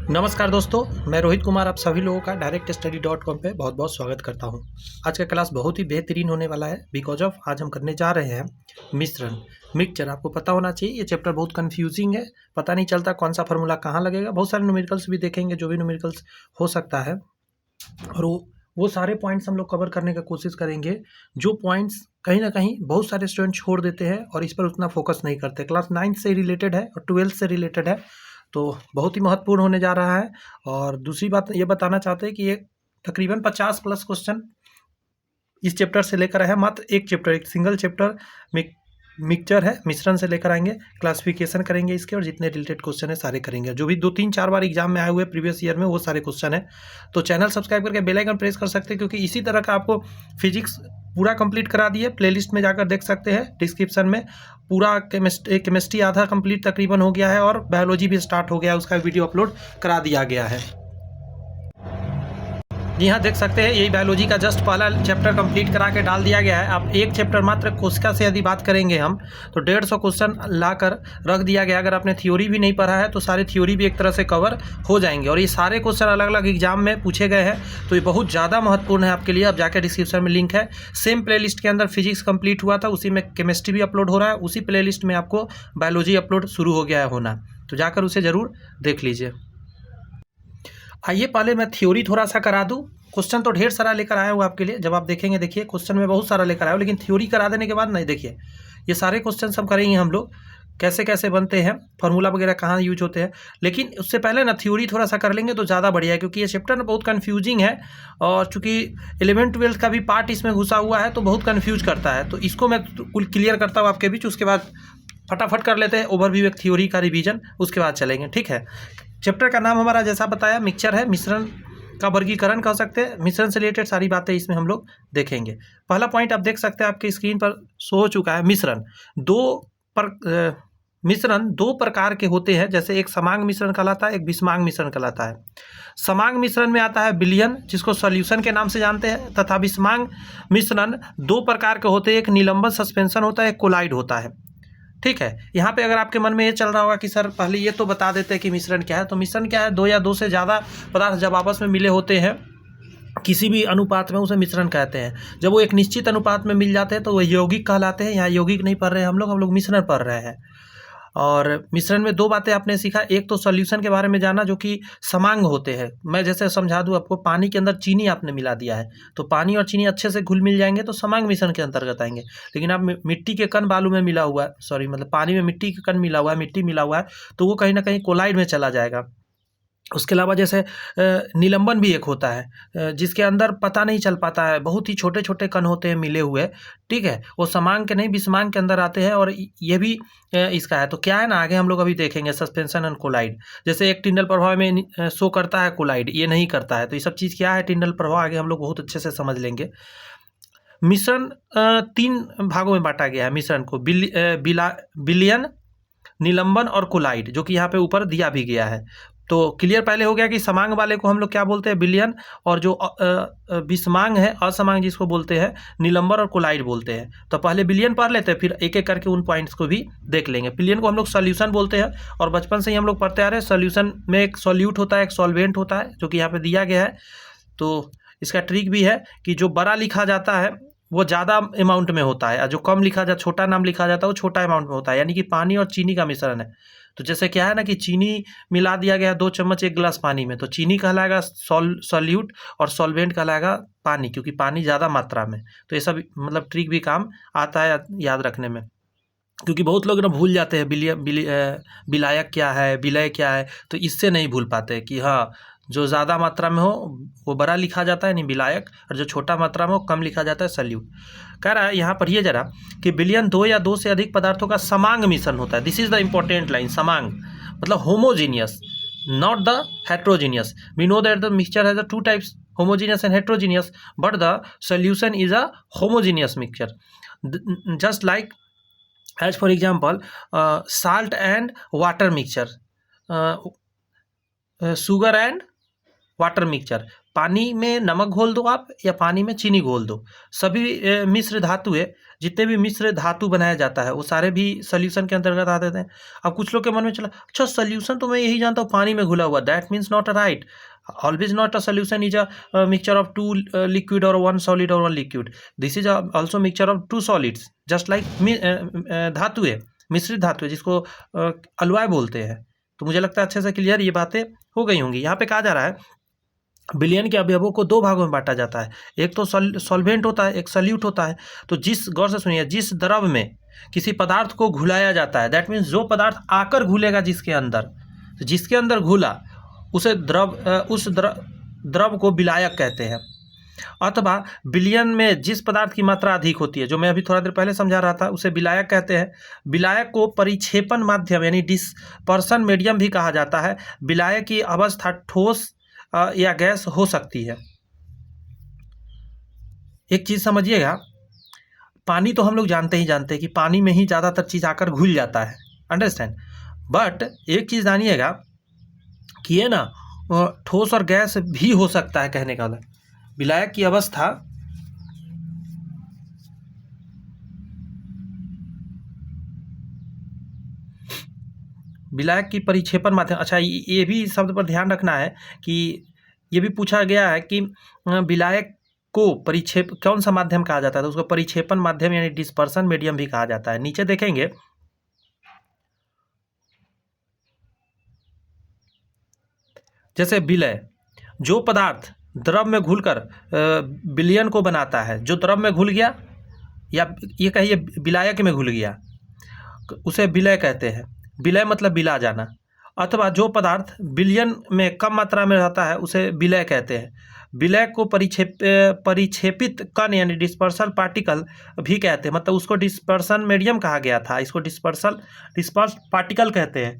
नमस्कार दोस्तों, मैं रोहित कुमार आप सभी लोगों का directstudy.com पे बहुत बहुत स्वागत करता हूं। आज का क्लास बहुत ही बेहतरीन होने वाला है बिकॉज ऑफ आज हम करने जा रहे हैं मिश्रण मिक्सचर। आपको पता होना चाहिए ये चैप्टर बहुत कंफ्यूजिंग है, पता नहीं चलता कौन सा फार्मूला कहाँ लगेगा। बहुत सारे न्यूमेरिकल्स भी देखेंगे, जो भी न्यूमेरिकल्स हो सकता है, और वो सारे पॉइंट्स हम लोग कवर करने का कोशिश करेंगे। जो पॉइंट्स कहीं ना कहीं बहुत सारे स्टूडेंट छोड़ देते हैं और इस पर उतना फोकस नहीं करते। क्लास 9 से रिलेटेड है और 12 से रिलेटेड है, तो बहुत ही महत्वपूर्ण होने जा रहा है। और दूसरी बात ये बताना चाहते हैं कि ये तकरीबन 50 प्लस क्वेश्चन इस चैप्टर से लेकर आए हैं। मात्र एक चैप्टर, एक सिंगल चैप्टर मिक्सचर है, मिश्रण से लेकर आएंगे, क्लासिफिकेशन करेंगे इसके, और जितने रिलेटेड क्वेश्चन है सारे करेंगे। जो भी 2-3-4 बार एग्जाम में आए हुए प्रीवियस ईयर में वो सारे क्वेश्चन है। तो चैनल सब्सक्राइब करके बेल आइकन प्रेस कर सकते हैं, क्योंकि इसी तरह का आपको फिजिक्स पूरा कंप्लीट करा दिए। प्लेलिस्ट में जाकर देख सकते हैं, डिस्क्रिप्शन में पूरा केमिस्ट्री आधा कंप्लीट तकरीबन हो गया है, और बायोलॉजी भी स्टार्ट हो गया है, उसका वीडियो अपलोड करा दिया गया है। जी हाँ, देख सकते हैं यही बायोलॉजी का जस्ट पहला चैप्टर कंप्लीट करा के डाल दिया गया है। अब एक चैप्टर मात्र कोशिका से यदि बात करेंगे हम, तो 150 क्वेश्चन लाकर रख दिया गया। अगर आपने थ्योरी भी नहीं पढ़ा है तो सारे थ्योरी भी एक तरह से कवर हो जाएंगे, और ये सारे क्वेश्चन अलग अलग एग्जाम में पूछे गए हैं, तो ये बहुत ज़्यादा महत्वपूर्ण है आपके लिए। अब जाकर डिस्क्रिप्शन में लिंक है, सेम प्ले के अंदर फिजिक्स कंप्लीट हुआ था, उसी में केमिस्ट्री भी अपलोड हो रहा है, उसी प्ले में आपको बायोलॉजी अपलोड शुरू हो गया है होना, तो जाकर उसे ज़रूर देख लीजिए। आइए पहले मैं थ्योरी थोड़ा सा करा दूं। क्वेश्चन तो ढेर सारा लेकर आया हूँ आपके लिए, जब आप देखेंगे देखिए क्वेश्चन में बहुत सारा लेकर आया हूँ, लेकिन थ्योरी करा देने के बाद नहीं, देखिए ये सारे क्वेश्चन हम करेंगे हम लोग, कैसे कैसे बनते हैं, फार्मूला वगैरह कहाँ यूज होते हैं। लेकिन उससे पहले ना थ्योरी थोड़ा सा कर लेंगे तो ज़्यादा बढ़िया है, क्योंकि ये चैप्टर ना बहुत कन्फ्यूजिंग है, और चूँकि 11th-12th का भी पार्ट इसमें घुसा हुआ है तो बहुत कन्फ्यूज करता है। तो इसको मैं कुल क्लियर करता हूँ आपके बीच, उसके बाद फटाफट कर लेते हैं ओवरव्यू, एक थ्योरी का रिवीजन, उसके बाद चलेंगे, ठीक है। चैप्टर का नाम हमारा जैसा बताया मिक्सचर है, मिश्रण का वर्गीकरण कह सकते हैं। मिश्रण से रिलेटेड सारी बातें इसमें हम लोग देखेंगे। पहला पॉइंट आप देख सकते हैं, आपके स्क्रीन पर शो हो चुका है। मिश्रण दो प्रकार के होते हैं, जैसे एक समांग मिश्रण कहलाता है, एक विषमांग मिश्रण कहलाता है। समांग मिश्रण में आता है विलयन, जिसको सॉल्यूशन के नाम से जानते हैं, तथा विषमांग मिश्रण दो प्रकार के होते हैं, एक निलंबन सस्पेंशन होता है, एक कोलाइड होता है, ठीक है। यहाँ पे अगर आपके मन में ये चल रहा होगा कि सर पहले ये तो बता देते हैं कि मिश्रण क्या है, तो मिश्रण क्या है, दो या दो से ज़्यादा पदार्थ जब आपस में मिले होते हैं किसी भी अनुपात में, उसे मिश्रण कहते हैं। जब वो एक निश्चित अनुपात में मिल जाते हैं तो वह यौगिक कहलाते हैं। यहाँ यौगिक नहीं पढ़ रहे हैं हम लोग मिश्रण पढ़ रहे हैं। और मिश्रण में दो बातें आपने सीखा, एक तो सॉल्यूशन के बारे में जाना जो कि समांग होते हैं। मैं जैसे समझा दूं आपको, पानी के अंदर चीनी आपने मिला दिया है, तो पानी और चीनी अच्छे से घुल मिल जाएंगे तो समांग मिश्रण के अंतर्गत आएंगे। लेकिन आप मिट्टी के कण बालू में मिला हुआ है, सॉरी मतलब पानी में मिट्टी के कण मिला हुआ है, मिट्टी मिला हुआ है, तो वो कहीं ना कहीं कोलाइड में चला जाएगा। उसके अलावा जैसे निलंबन भी एक होता है, जिसके अंदर पता नहीं चल पाता है, बहुत ही छोटे छोटे कण होते हैं मिले हुए, ठीक है। वो समांग के नहीं विषमांग के अंदर आते हैं, और ये भी इसका है। तो क्या है ना, आगे हम लोग अभी देखेंगे सस्पेंशन एंड कोलाइड। जैसे एक टिंडल प्रभाव में शो करता है, कोलाइड ये नहीं करता है। तो ये सब चीज़ क्या है, टिंडल प्रभाव आगे हम लोग बहुत अच्छे से समझ लेंगे। मिश्रण 3 भागों में बांटा गया है मिश्रण को, विलयन, निलंबन और कोलाइड, जो कि यहाँ पे ऊपर दिया भी गया है। तो क्लियर पहले हो गया कि समांग वाले को हम लोग क्या बोलते हैं, विलयन, और जो विषमांग है, असमांग जिसको बोलते हैं, निलंबन और कोलाइड बोलते हैं। तो पहले विलयन पढ़ लेते हैं, फिर एक एक करके उन पॉइंट्स को भी देख लेंगे। विलयन को हम लोग सॉल्यूशन बोलते हैं, और बचपन से ही हम लोग पढ़ते आ रहे हैं। सॉल्यूशन में एक सॉल्यूट होता है, एक सॉल्वेंट होता है, जो कि यहाँ पे दिया गया है। तो इसका ट्रिक भी है कि जो बड़ा लिखा जाता है वो ज़्यादा अमाउंट में होता है, और जो कम लिखा जाता, छोटा नाम लिखा जाता है, वो छोटा अमाउंट में होता है। यानी कि पानी और चीनी का मिश्रण है। तो जैसे क्या है ना कि चीनी मिला दिया गया 2 चम्मच 1 गिलास पानी में, तो चीनी कहलाएगा सॉल्यूट, और सॉल्वेंट कहलाएगा पानी, क्योंकि पानी ज़्यादा मात्रा में। तो ये सब मतलब ट्रिक भी काम आता है याद रखने में, क्योंकि बहुत लोग ना भूल जाते हैं विलायक क्या है, विलय क्या है, तो इससे नहीं भूल पाते कि हाँ, जो ज़्यादा मात्रा में हो वो बड़ा लिखा जाता है, नहीं विलायक, और जो छोटा मात्रा में हो कम लिखा जाता है, सल्यूट। कह रहा है यहाँ पढ़िए जरा कि विलयन 2 या 2 से अधिक पदार्थों का समांग मिश्रण होता है। This is the important line, समांग मतलब homogeneous, not the heterogeneous. We know that the mixture has 2 types, homogeneous and heterogeneous, but the solution is a homogeneous mixture, just like as for example salt and water mixture, sugar and water mixture, पानी में नमक घोल दो आप या पानी में चीनी घोल दो, सभी मिश्र धातु है, जितने भी मिश्र धातु बनाया जाता है वो सारे भी सोल्यूशन के अंतर्गत आ जाते हैं। अब कुछ लोग के मन में चला, अच्छा सोल्यूशन तो मैं यही जानता हूँ पानी में घुला हुआ, that means not a right. Always not a solution is a mixture of two liquid और वन सॉलिड और one liquid, this is also mixture of two solids, just like धातु है, मिश्रित धातु है, जिसको अलॉय बोलते हैं। तो मुझे लगता है अच्छे से क्लियर ये बातें हो गई होंगी। यहाँ पे कहा जा रहा है विलयन के अवयवों को दो भागों में बांटा जाता है, एक तो सॉल्वेंट होता है, एक सल्यूट होता है। तो जिस, गौर से सुनिए, जिस द्रव में किसी पदार्थ को घुलाया जाता है, दैट मीन्स जो पदार्थ आकर घुलेगा जिसके अंदर, तो जिसके अंदर घुला उसे उस द्रव को विलायक कहते हैं। अथवा विलयन में जिस पदार्थ की मात्रा अधिक होती है, जो मैं अभी थोड़ा देर पहले समझा रहा था, उसे विलायक कहते हैं। विलायक को परिक्षेपण माध्यम यानी डिस्पर्सन मीडियम भी कहा जाता है। विलायक की अवस्था ठोस या गैस हो सकती है। एक चीज़ समझिएगा, पानी तो हम लोग जानते हैं कि पानी में ही ज़्यादातर चीज़ आकर घुल जाता है, अंडरस्टैंड। बट एक चीज़ जानिएगा कि ये ना ठोस और गैस भी हो सकता है। कहने का मतलब विलायक की अवस्था विलायक की परिक्षेपण माध्यम, अच्छा ये भी शब्द पर ध्यान रखना है कि ये भी पूछा गया है कि विलायक को परिक्षेप कौन सा माध्यम कहा जाता है, तो उसको परिक्षेपण माध्यम यानी डिस्पर्सन मीडियम भी कहा जाता है। नीचे देखेंगे जैसे विलय, जो पदार्थ द्रव में घुलकर विलयन को बनाता है, जो द्रव में घुल गया या ये कहिए विलायक में घुल गया, उसे विलय कहते हैं। विलय मतलब विला जाना। अथवा जो पदार्थ विलयन में कम मात्रा में रहता है उसे विलय कहते हैं। विलय को परिक्षेपित कण यानी डिस्पर्सल पार्टिकल भी कहते हैं, मतलब उसको डिस्पर्सन मीडियम कहा गया था, इसको डिस्पर्स पार्टिकल कहते हैं।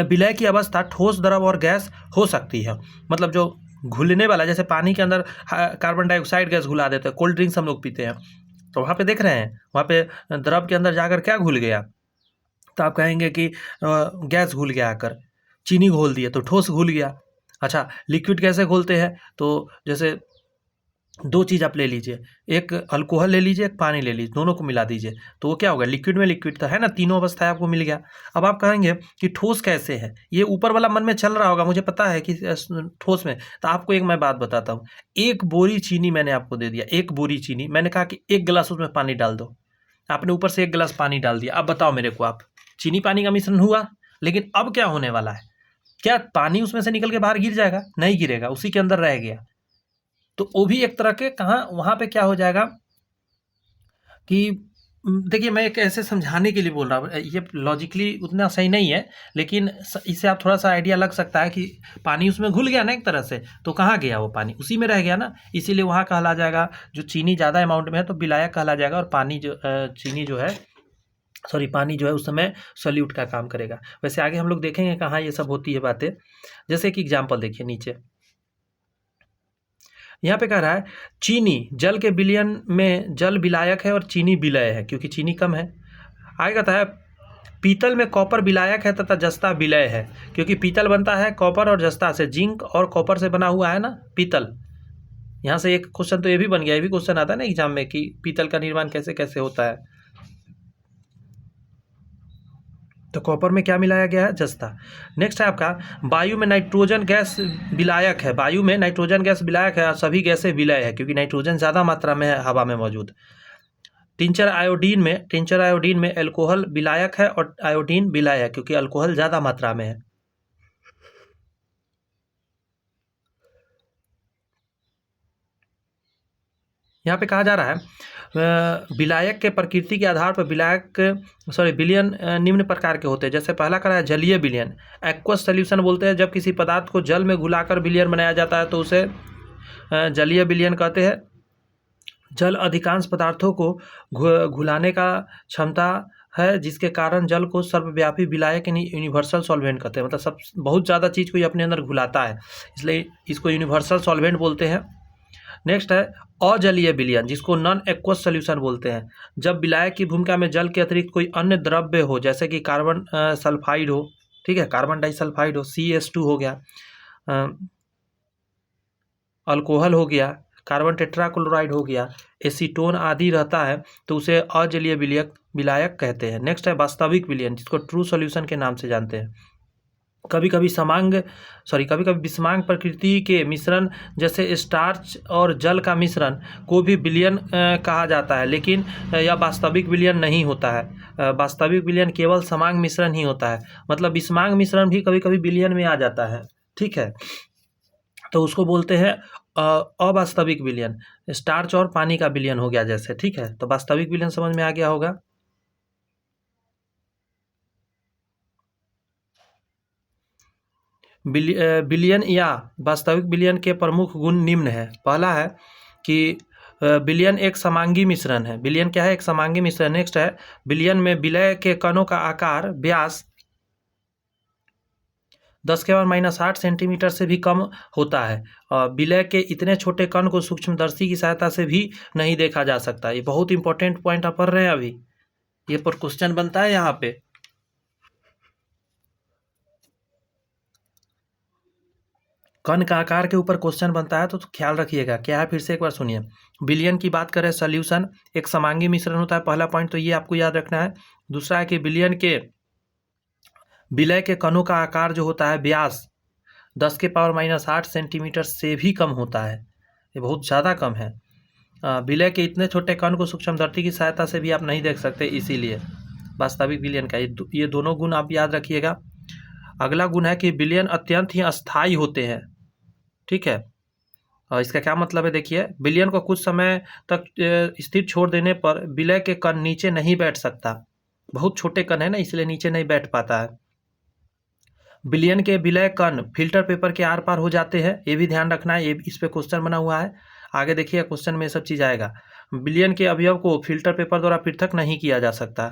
विलय की अवस्था ठोस, द्रव और गैस हो सकती है। मतलब जो घुलने वाला, जैसे पानी के अंदर कार्बन डाइऑक्साइड गैस घुला देते हैं, कोल्ड ड्रिंक्स हम लोग पीते हैं, तो वहाँ पे देख रहे हैं, वहाँ पे द्रव के अंदर जाकर क्या घुल गया, तो आप कहेंगे कि गैस घुल गया आकर, चीनी घोल दिया तो ठोस घुल गया। अच्छा, लिक्विड कैसे घोलते हैं, तो जैसे दो चीज़ आप ले लीजिए, एक अल्कोहल ले लीजिए, एक पानी ले लीजिए, दोनों को मिला दीजिए, तो वो क्या होगा, लिक्विड में लिक्विड तो है ना, तीनों अवस्थाएं आपको मिल गया। अब आप कहेंगे कि ठोस कैसे है, ये ऊपर वाला मन में चल रहा होगा, मुझे पता है कि ठोस में, तो आपको एक मैं बात बताता हूँ। एक बोरी चीनी मैंने आपको दे दिया, एक बोरी चीनी, मैंने कहा कि 1 गिलास उसमें पानी डाल दो, आपने ऊपर से 1 गिलास पानी डाल दिया। अब बताओ मेरे को आप, चीनी पानी का मिश्रण हुआ, लेकिन अब क्या होने वाला है, क्या पानी उसमें से निकल के बाहर गिर जाएगा? नहीं गिरेगा, उसी के अंदर रह गया। तो वो भी एक तरह के कहाँ, वहाँ पे क्या हो जाएगा कि देखिए, मैं एक ऐसे समझाने के लिए बोल रहा हूँ, ये लॉजिकली उतना सही नहीं है, लेकिन इससे आप थोड़ा सा आइडिया लग सकता है कि पानी उसमें घुल गया ना एक तरह से, तो कहाँ गया वो पानी, उसी में रह गया ना, इसीलिए वहाँ कहला जाएगा, जो चीनी ज़्यादा अमाउंट में है तो विलायक कहला जाएगा, और पानी जो चीनी जो है, सॉरी पानी जो है उस समय सॉल्यूट का काम करेगा। वैसे आगे हम लोग देखेंगे कहाँ ये सब होती है बातें। जैसे कि एग्जाम्पल देखिए नीचे, यहाँ पे कह रहा है चीनी जल के विलयन में जल विलायक है और चीनी विलय है, क्योंकि चीनी कम है। आगे कहता है पीतल में कॉपर विलायक है तथा जस्ता विलय है, क्योंकि पीतल बनता है कॉपर और जस्ता से, जिंक और कॉपर से बना हुआ है ना पीतल। यहाँ से एक क्वेश्चन तो ये भी बन गया, ये भी क्वेश्चन आता है ना एग्जाम में कि पीतल का निर्माण कैसे कैसे होता है, तो कॉपर में क्या मिलाया गया है, जस्ता। नेक्स्ट है आपका वायु में नाइट्रोजन गैस विलायक है, वायु में नाइट्रोजन गैस विलायक है और सभी गैसें विलय है, क्योंकि नाइट्रोजन ज़्यादा मात्रा में है हवा में मौजूद। टिंचर आयोडीन में एल्कोहल विलायक है और आयोडीन विलय है, क्योंकि अल्कोहल ज़्यादा मात्रा में है। यहाँ पे कहा जा रहा है विलायक के प्रकृति के आधार पर विलयन निम्न प्रकार के होते हैं। जैसे पहला करा है जलीय विलयन, एक्वस सॉल्यूशन बोलते हैं। जब किसी पदार्थ को जल में घुलाकर विलयन बनाया जाता है तो उसे जलीय विलयन कहते हैं। जल अधिकांश पदार्थों को घुलाने का क्षमता है, जिसके कारण जल को सर्वव्यापी विलायक यानी यूनिवर्सल सॉल्वेंट कहते हैं। मतलब बहुत ज़्यादा चीज़ को ये अपने अंदर घुलाता है, इसलिए इसको यूनिवर्सल सॉल्वेंट बोलते हैं। नेक्स्ट है अजलीय विलयन, जिसको नॉन एक्वस सॉल्यूशन बोलते हैं। जब विलायक की भूमिका में जल के अतिरिक्त कोई अन्य द्रव्य हो, जैसे कि कार्बन सल्फाइड हो, ठीक है, कार्बन डाइसल्फाइड हो, CH2 हो गया, अल्कोहल हो गया, कार्बन टेट्राक्लोराइड हो गया, एसीटोन आदि रहता है तो उसे अजलीय विलायक कहते हैं। नेक्स्ट है वास्तविक विलयन, जिसको ट्रू सॉल्यूशन के नाम से जानते हैं। कभी कभी विषमांग प्रकृति के मिश्रण जैसे स्टार्च और जल का मिश्रण को भी विलयन कहा जाता है, लेकिन यह वास्तविक विलयन नहीं होता है। वास्तविक विलयन केवल समांग मिश्रण ही होता है, मतलब विषमांग मिश्रण भी कभी कभी विलयन में आ जाता है, ठीक है, तो उसको बोलते हैं अवास्तविक विलयन। स्टार्च और पानी का विलयन हो गया जैसे, ठीक है, तो वास्तविक विलयन समझ में आ गया होगा। विलयन या वास्तविक विलयन के प्रमुख गुण निम्न है। पहला है कि विलयन एक समांगी मिश्रण है। विलयन क्या है? एक समांगी मिश्रण। नेक्स्ट है विलयन में विलय के कणों का आकार व्यास 10⁻⁸ सेंटीमीटर से भी कम होता है। विलय के इतने छोटे कण को सूक्ष्मदर्शी की सहायता से भी नहीं देखा जा सकता। ये बहुत इंपॉर्टेंट पॉइंट आप पढ़ रहे हैं अभी, ये पर क्वेश्चन बनता है यहाँ पे। कण का आकार के ऊपर क्वेश्चन बनता है तो ख्याल रखिएगा। क्या है फिर से एक बार सुनिए। विलयन की बात करें, सॉल्यूशन एक समांगी मिश्रण होता है, पहला पॉइंट तो ये आपको याद रखना है। दूसरा है कि विलयन के विलय के कणों का आकार जो होता है व्यास 10⁻⁸ सेंटीमीटर से भी कम होता है, ये बहुत ज़्यादा कम है। विलय के इतने छोटे कण को सूक्ष्मदर्शी की सहायता से भी आप नहीं देख सकते, इसीलिए वास्तविक विलयन का ये दोनों गुण आप याद रखिएगा। अगला गुण है कि विलयन अत्यंत ही अस्थायी होते हैं, ठीक है। और इसका क्या मतलब है देखिए, विलयन को कुछ समय तक स्थिर छोड़ देने पर विलय के कण नीचे नहीं बैठ सकता। बहुत छोटे कण है ना, इसलिए नीचे नहीं बैठ पाता है। विलयन के विलय कण फिल्टर पेपर के आर पार हो जाते हैं, ये भी ध्यान रखना है। ये इस पे क्वेश्चन बना हुआ है, आगे देखिए क्वेश्चन में सब चीज़ आएगा। विलयन के अवयव को फिल्टर पेपर द्वारा पृथक नहीं किया जा सकता।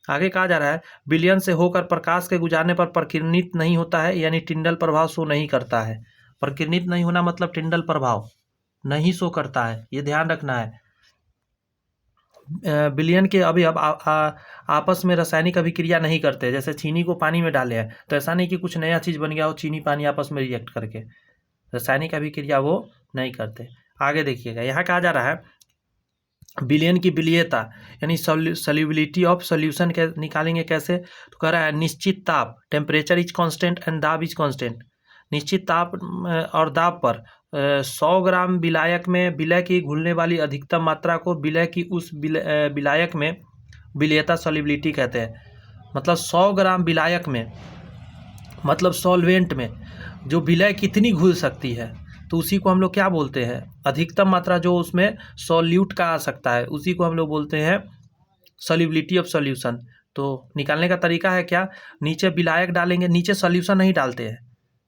आगे कहा जा रहा है विलयन से होकर प्रकाश के गुजारने पर प्रकिरणित नहीं होता है, यानी टिंडल प्रभाव शो नहीं करता है। प्रकिरणित नहीं होना मतलब टिंडल प्रभाव नहीं शो करता है, ये ध्यान रखना है। विलयन के अवयव आपस में रासायनिक अभिक्रिया नहीं करते। जैसे चीनी को पानी में डाले हैं तो ऐसा नहीं कि कुछ नया चीज़ बन गया हो, चीनी पानी आपस में रिएक्ट करके, रासायनिक अभिक्रिया वो नहीं करते। आगे देखिएगा, यहाँ कहा जा रहा है विलयन की विलीयता यानी सॉल्युबिलिटी ऑफ सॉल्यूशन के निकालेंगे कैसे, तो कह रहा है निश्चित ताप, टेम्परेचर इज कांस्टेंट एंड दाब इज कांस्टेंट। निश्चित ताप और दाब पर 100 ग्राम विलायक में विलय की घुलने वाली अधिकतम मात्रा को विलय की उस विलायक में विलीयता सॉल्युबिलिटी कहते हैं। मतलब 100 ग्राम विलायक में, मतलब सॉल्वेंट में जो विलय कितनी घुल सकती है, तो उसी को हम लोग क्या बोलते हैं, अधिकतम मात्रा जो उसमें सॉल्यूट का आ सकता है, उसी को हम लोग बोलते हैं सॉल्युबिलिटी ऑफ सॉल्यूशन। तो निकालने का तरीका है क्या, नीचे विलायक डालेंगे, नीचे सॉल्यूशन नहीं डालते हैं,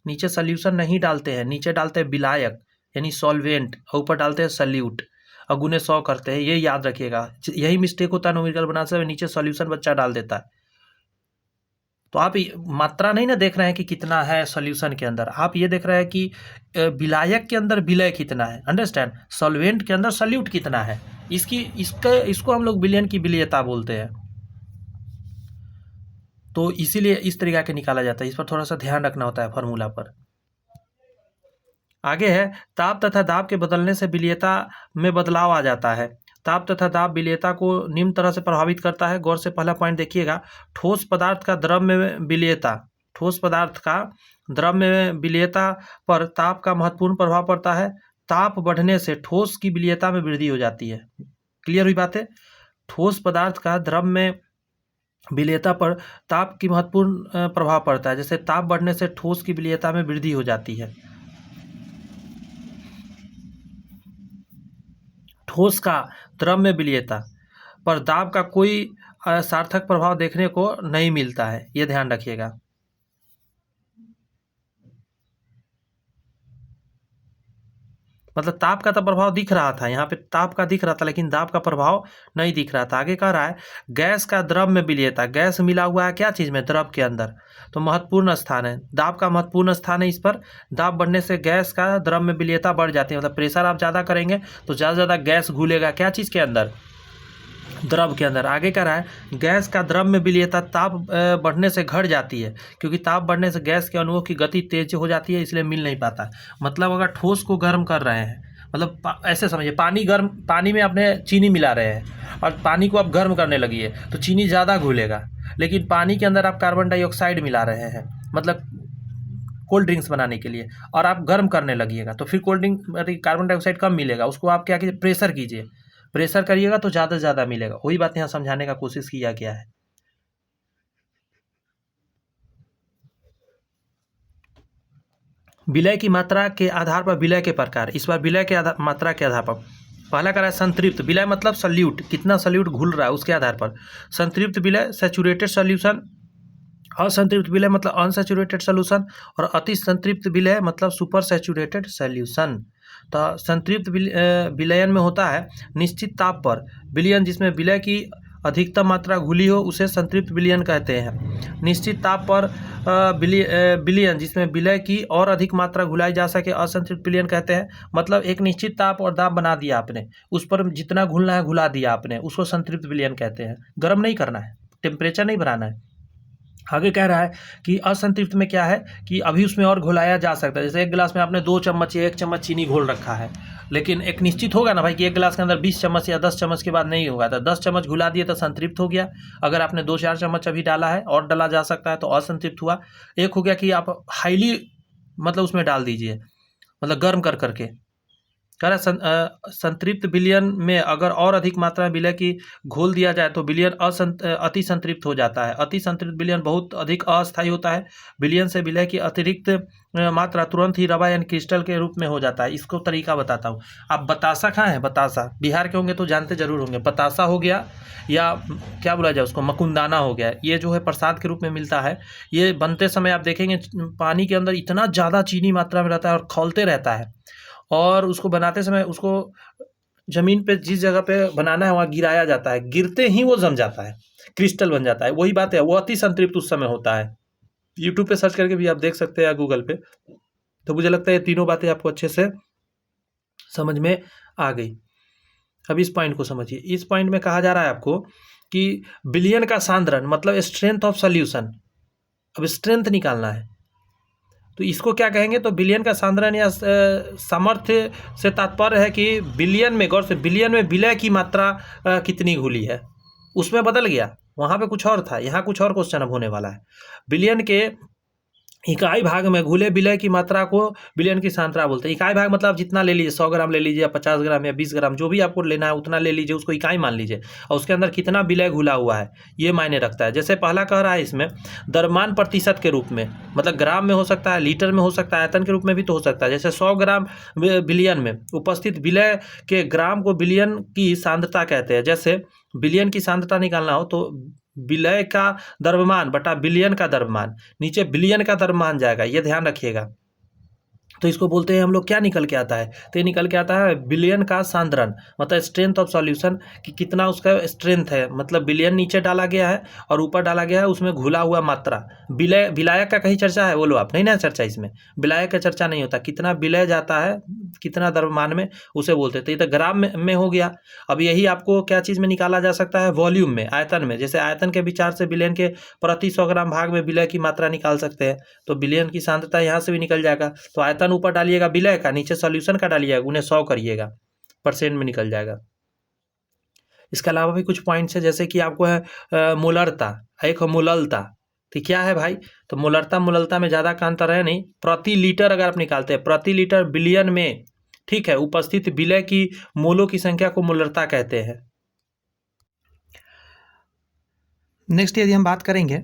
नीचे सॉल्यूशन नहीं डालते हैं, नीचे डालते हैं विलायक यानी सॉल्वेंट, और ऊपर डालते हैं सॉल्यूट और गुने 100 करते हैं। ये याद रखिएगा, यही मिस्टेक होता है न्यूमेरिकल बनाते समय, नीचे सॉल्यूशन बच्चा डाल देता है। तो आप मात्रा नहीं ना देख रहे हैं कि कितना है सॉल्यूशन के अंदर, आप ये देख रहे हैं कि विलायक के अंदर विलय कितना है, अंडरस्टैंड, सॉल्वेंट के अंदर सॉल्यूट कितना है, इसको हम लोग विलयन की विलीयता बोलते हैं। तो इसीलिए इस तरीका के निकाला जाता है, इस पर थोड़ा सा ध्यान रखना होता है फार्मूला पर। आगे है ताप तथा दाब के बदलने से विलीयता में बदलाव आ जाता है। ताप तथा दाब विलीयता को निम्न तरह से प्रभावित करता है। गौर से पहला पॉइंट देखिएगा, ठोस पदार्थ का द्रव में विलीयता, ठोस पदार्थ का द्रव में विलीयता पर ताप का महत्वपूर्ण प्रभाव पड़ता है। ताप बढ़ने से ठोस की विलीयता में वृद्धि हो जाती है। क्लियर हुई बात है, ठोस पदार्थ का द्रव में विलीयता पर ताप की महत्वपूर्ण प्रभाव पड़ता है। जैसे ताप बढ़ने से ठोस की विलीयता में वृद्धि हो जाती है। ठोस का द्रव में विलीयता पर दाब का कोई सार्थक प्रभाव देखने को नहीं मिलता है, ये ध्यान रखिएगा। मतलब ताप का तो प्रभाव दिख रहा था, यहाँ पे ताप का दिख रहा था, लेकिन दाब का प्रभाव नहीं दिख रहा था। आगे कह रहा है गैस का द्रव में विलीयता, गैस मिला हुआ है क्या चीज़ में, द्रव के अंदर, तो महत्वपूर्ण स्थान है, दाब का महत्वपूर्ण स्थान है इस पर। दाब बढ़ने से गैस का द्रव में विलीयता बढ़ जाती है, मतलब प्रेशर आप ज़्यादा करेंगे तो ज़्यादा से ज़्यादा गैस घुलेगा क्या चीज़ के अंदर, द्रव के अंदर। आगे कह रहा है गैस का द्रव में विलीयता ताप बढ़ने से घट जाती है, क्योंकि ताप बढ़ने से गैस के अणुओं की गति तेज हो जाती है, इसलिए मिल नहीं पाता। मतलब अगर ठोस को गर्म कर रहे हैं, मतलब ऐसे समझिए पानी में आपने चीनी मिला रहे हैं और पानी को आप गर्म करने लगिए तो चीनी ज़्यादा घुलेगा, लेकिन पानी के अंदर आप कार्बन डाइऑक्साइड मिला रहे हैं, मतलब कोल्ड ड्रिंक्स बनाने के लिए, और आप गर्म करने लगिएगा तो फिर कोल्ड ड्रिंक कार्बन डाइऑक्साइड कम मिलेगा। उसको आप क्या कीजिए, प्रेशर कीजिए, प्रेशर करिएगा तो ज़्यादा से ज़्यादा मिलेगा। वही बात यहाँ समझाने का कोशिश किया गया है। विलय की मात्रा के आधार पर विलय के प्रकार। इस बार विलय के मात्रा के आधार पर पहला करा है संतृप्त विलय, मतलब सल्यूट, कितना सल्यूट घुल रहा है उसके आधार पर। संतृप्त विलय सैचुरेटेड सॉल्यूशन, असंतृप्त विलय मतलब अनसैचुरेटेड सॉल्यूशन, और अति संतृप्त विलय मतलब सुपर सैचुरेटेड सॉल्यूशन। तो संतृप्त विलयन में होता है निश्चित ताप पर विलयन जिसमें विलय की अधिकतम मात्रा घुली हो उसे संतृप्त विलयन कहते हैं। निश्चित ताप पर विलयन जिसमें विलय की और अधिक मात्रा घुलाई जा सके असंतृप्त विलयन कहते हैं। मतलब एक निश्चित ताप और दाब बना दिया आपने, उस पर जितना घुलना है घुला दिया आपने, उसको संतृप्त विलयन कहते हैं। गर्म नहीं करना है, टेम्परेचर नहीं बढ़ाना है। आगे कह रहा है कि असंतृप्त में क्या है कि अभी उसमें और घुलाया जा सकता है। जैसे एक गिलास में आपने 2 चम्मच या 1 चम्मच चीनी घोल रखा है, लेकिन एक निश्चित होगा ना भाई कि एक गिलास के अंदर 20 चम्मच या 10 चम्मच के बाद नहीं होगा, तो 10 चम्मच घुला दिए तो संतृप्त हो गया। अगर आपने 2-4 चम्मच अभी डाला है और डाला जा सकता है तो असंतृप्त हुआ। एक हो गया कि आप हाईली मतलब उसमें डाल दीजिए, मतलब गर्म कर करके। कह रहा संतृप्त विलयन में अगर और अधिक मात्रा में विलय की घोल दिया जाए तो विलयन अति संतृप्त हो जाता है। अति संतृप्त विलयन बहुत अधिक अस्थायी होता है। विलयन से विलय की अतिरिक्त मात्रा तुरंत ही रवा यानी क्रिस्टल के रूप में हो जाता है। इसको तरीका बताता हूँ। आप बतासा खाए हैं? बतासा बिहार के होंगे तो जानते जरूर होंगे। बतासा हो गया या क्या बोला जाए उसको, मकुंदाना हो गया, ये जो है प्रसाद के रूप में मिलता है। ये बनते समय आप देखेंगे पानी के अंदर इतना ज़्यादा चीनी मात्रा में रहता है और खौलते रहता है, और उसको बनाते समय उसको ज़मीन पे जिस जगह पे बनाना है वहाँ गिराया जाता है, गिरते ही वो जम जाता है, क्रिस्टल बन जाता है। वही बात है, वो अति संतृप्त उस समय होता है। यूट्यूब पे सर्च करके भी आप देख सकते हैं या गूगल पे। तो मुझे लगता है ये तीनों बातें आपको अच्छे से समझ में आ गई। अब इस पॉइंट को समझिए। इस पॉइंट में कहा जा रहा है आपको कि विलयन का सांद्रण मतलब स्ट्रेंथ ऑफ सॉल्यूशन। अब स्ट्रेंथ निकालना है तो इसको क्या कहेंगे, तो विलयन का सांद्रण या सामर्थ्य से तात्पर्य है कि विलयन में, गौर से, विलयन में विलय की मात्रा कितनी घुली है। उसमें बदल गया, वहाँ पे कुछ और था, यहाँ कुछ और क्वेश्चन अब होने वाला है। विलयन के इकाई भाग में घुले विलय की मात्रा को विलयन की सांद्रता बोलते हैं। इकाई भाग मतलब जितना ले लीजिए, 100 ग्राम ले लीजिए या 50 ग्राम या 20 ग्राम, जो भी आपको लेना है उतना ले लीजिए, उसको इकाई मान लीजिए, और उसके अंदर कितना विलय घुला हुआ है ये मायने रखता है। जैसे पहला कह रहा है इसमें द्रव्यमान प्रतिशत के रूप में, मतलब ग्राम में हो सकता है, लीटर में हो सकता है, आयतन के रूप में भी तो हो सकता है। जैसे 100 ग्राम विलयन में उपस्थित विलय के ग्राम को विलयन की सांद्रता कहते हैं। जैसे विलयन की सांद्रता निकालना हो तो विलय का द्रव्यमान बटा विलयन का द्रव्यमान, नीचे विलयन का द्रव्यमान जाएगा, ये ध्यान रखिएगा। तो इसको बोलते हैं हम लोग, क्या निकल के आता है, तो ये निकल के आता है विलयन का सांद्रण, मतलब स्ट्रेंथ ऑफ सॉल्यूशन, कि कितना उसका स्ट्रेंथ है। मतलब विलयन नीचे डाला गया है और ऊपर डाला गया है उसमें घुला हुआ मात्रा। विलायक का कहीं चर्चा है, बोलो आप, नहीं ना चर्चा, इसमें विलायक का चर्चा नहीं होता। कितना विलय जाता है कितना द्रव्यमान में, उसे बोलते हैं। तो ये तो ग्राम में हो गया। अब यही आपको क्या चीज़ में निकाला जा सकता है, वॉल्यूम में, आयतन में। जैसे आयतन के विचार से विलयन के प्रति 100 ग्राम भाग में विलय की मात्रा निकाल सकते हैं, तो विलयन की सांद्रता यहाँ से भी निकल जाएगा। तो आयतन ऊपर डालिएगा विलय का, नीचे सॉल्यूशन का डालिएगा, उन्हें 100 करिएगा, परसेंट में निकल जाएगा। इसके अलावा भी कुछ पॉइंट्स है, जैसे कि आपको है मोलरता, एक मोललता। तो क्या है भाई, तो मोलरता मोललता में ज़्यादा का अंतर है नहीं। प्रति लीटर अगर आप निकालते हैं, प्रति लीटर विलयन में, ठीक है, उपस्थित विलय की मोलों की संख्या को मोलरता कहते हैं। नेक्स्ट यदि हम बात करेंगे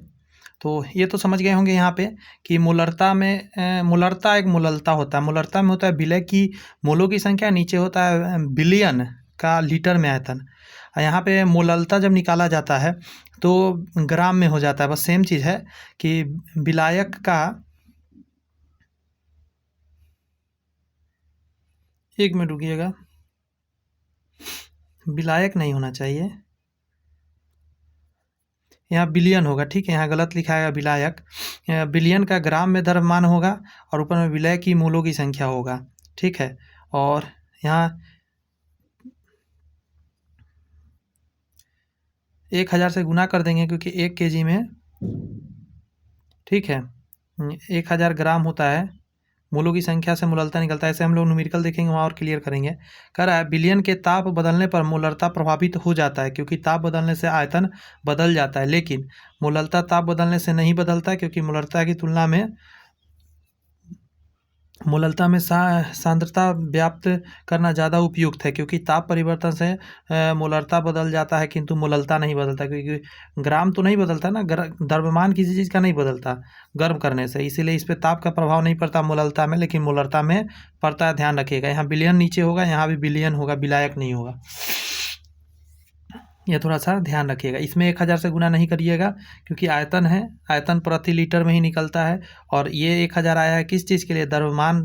तो ये तो समझ गए होंगे यहाँ पे कि मोलरता में मोलरता एक मोललता होता है। मोलरता में होता है विलय की मोलों की संख्या, नीचे होता है विलयन का लीटर में आयतन। यहाँ पे मोललता जब निकाला जाता है तो ग्राम में हो जाता है। बस सेम चीज़ है कि विलायक का, एक मिनट रुकिएगा, विलायक नहीं होना चाहिए, यहाँ बिलियन होगा, ठीक है, यहाँ गलत लिखा है विलायक। बिलियन का ग्राम में द्रव्यमान होगा और ऊपर में विलय की मोलों की संख्या होगा, ठीक है। और यहाँ 1000 से गुना कर देंगे, क्योंकि 1 kg में, ठीक है, 1000 ग्राम होता है। मोलों की संख्या से मोलरता निकलता है। ऐसे हम लोग न्यूमेरिकल देखेंगे, वहाँ और क्लियर करेंगे। कह रहा है बिलियन के ताप बदलने पर मोलरता प्रभावित हो जाता है, क्योंकि ताप बदलने से आयतन बदल जाता है, लेकिन मोलरता ताप बदलने से नहीं बदलता, क्योंकि मोलरता की तुलना में मोलरता में सांद्रता व्याप्त करना ज़्यादा उपयुक्त है, क्योंकि ताप परिवर्तन से मोलरता बदल जाता है, किंतु मोलरता नहीं बदलता, क्योंकि ग्राम तो नहीं बदलता ना, द्रव्यमान किसी चीज़ का नहीं बदलता गर्म करने से, इसीलिए इस पर ताप का प्रभाव नहीं पड़ता मोलरता में, लेकिन मोलरता में पड़ता है। ध्यान रखिएगा, यहाँ बिलियन नीचे होगा, यहाँ भी बिलियन होगा, विलायक नहीं होगा, यह थोड़ा सा ध्यान रखिएगा। इसमें 1000 से गुना नहीं करिएगा, क्योंकि आयतन है, आयतन प्रति लीटर में ही निकलता है। और ये 1000 आया है किस चीज़ के लिए? द्रव्यमान।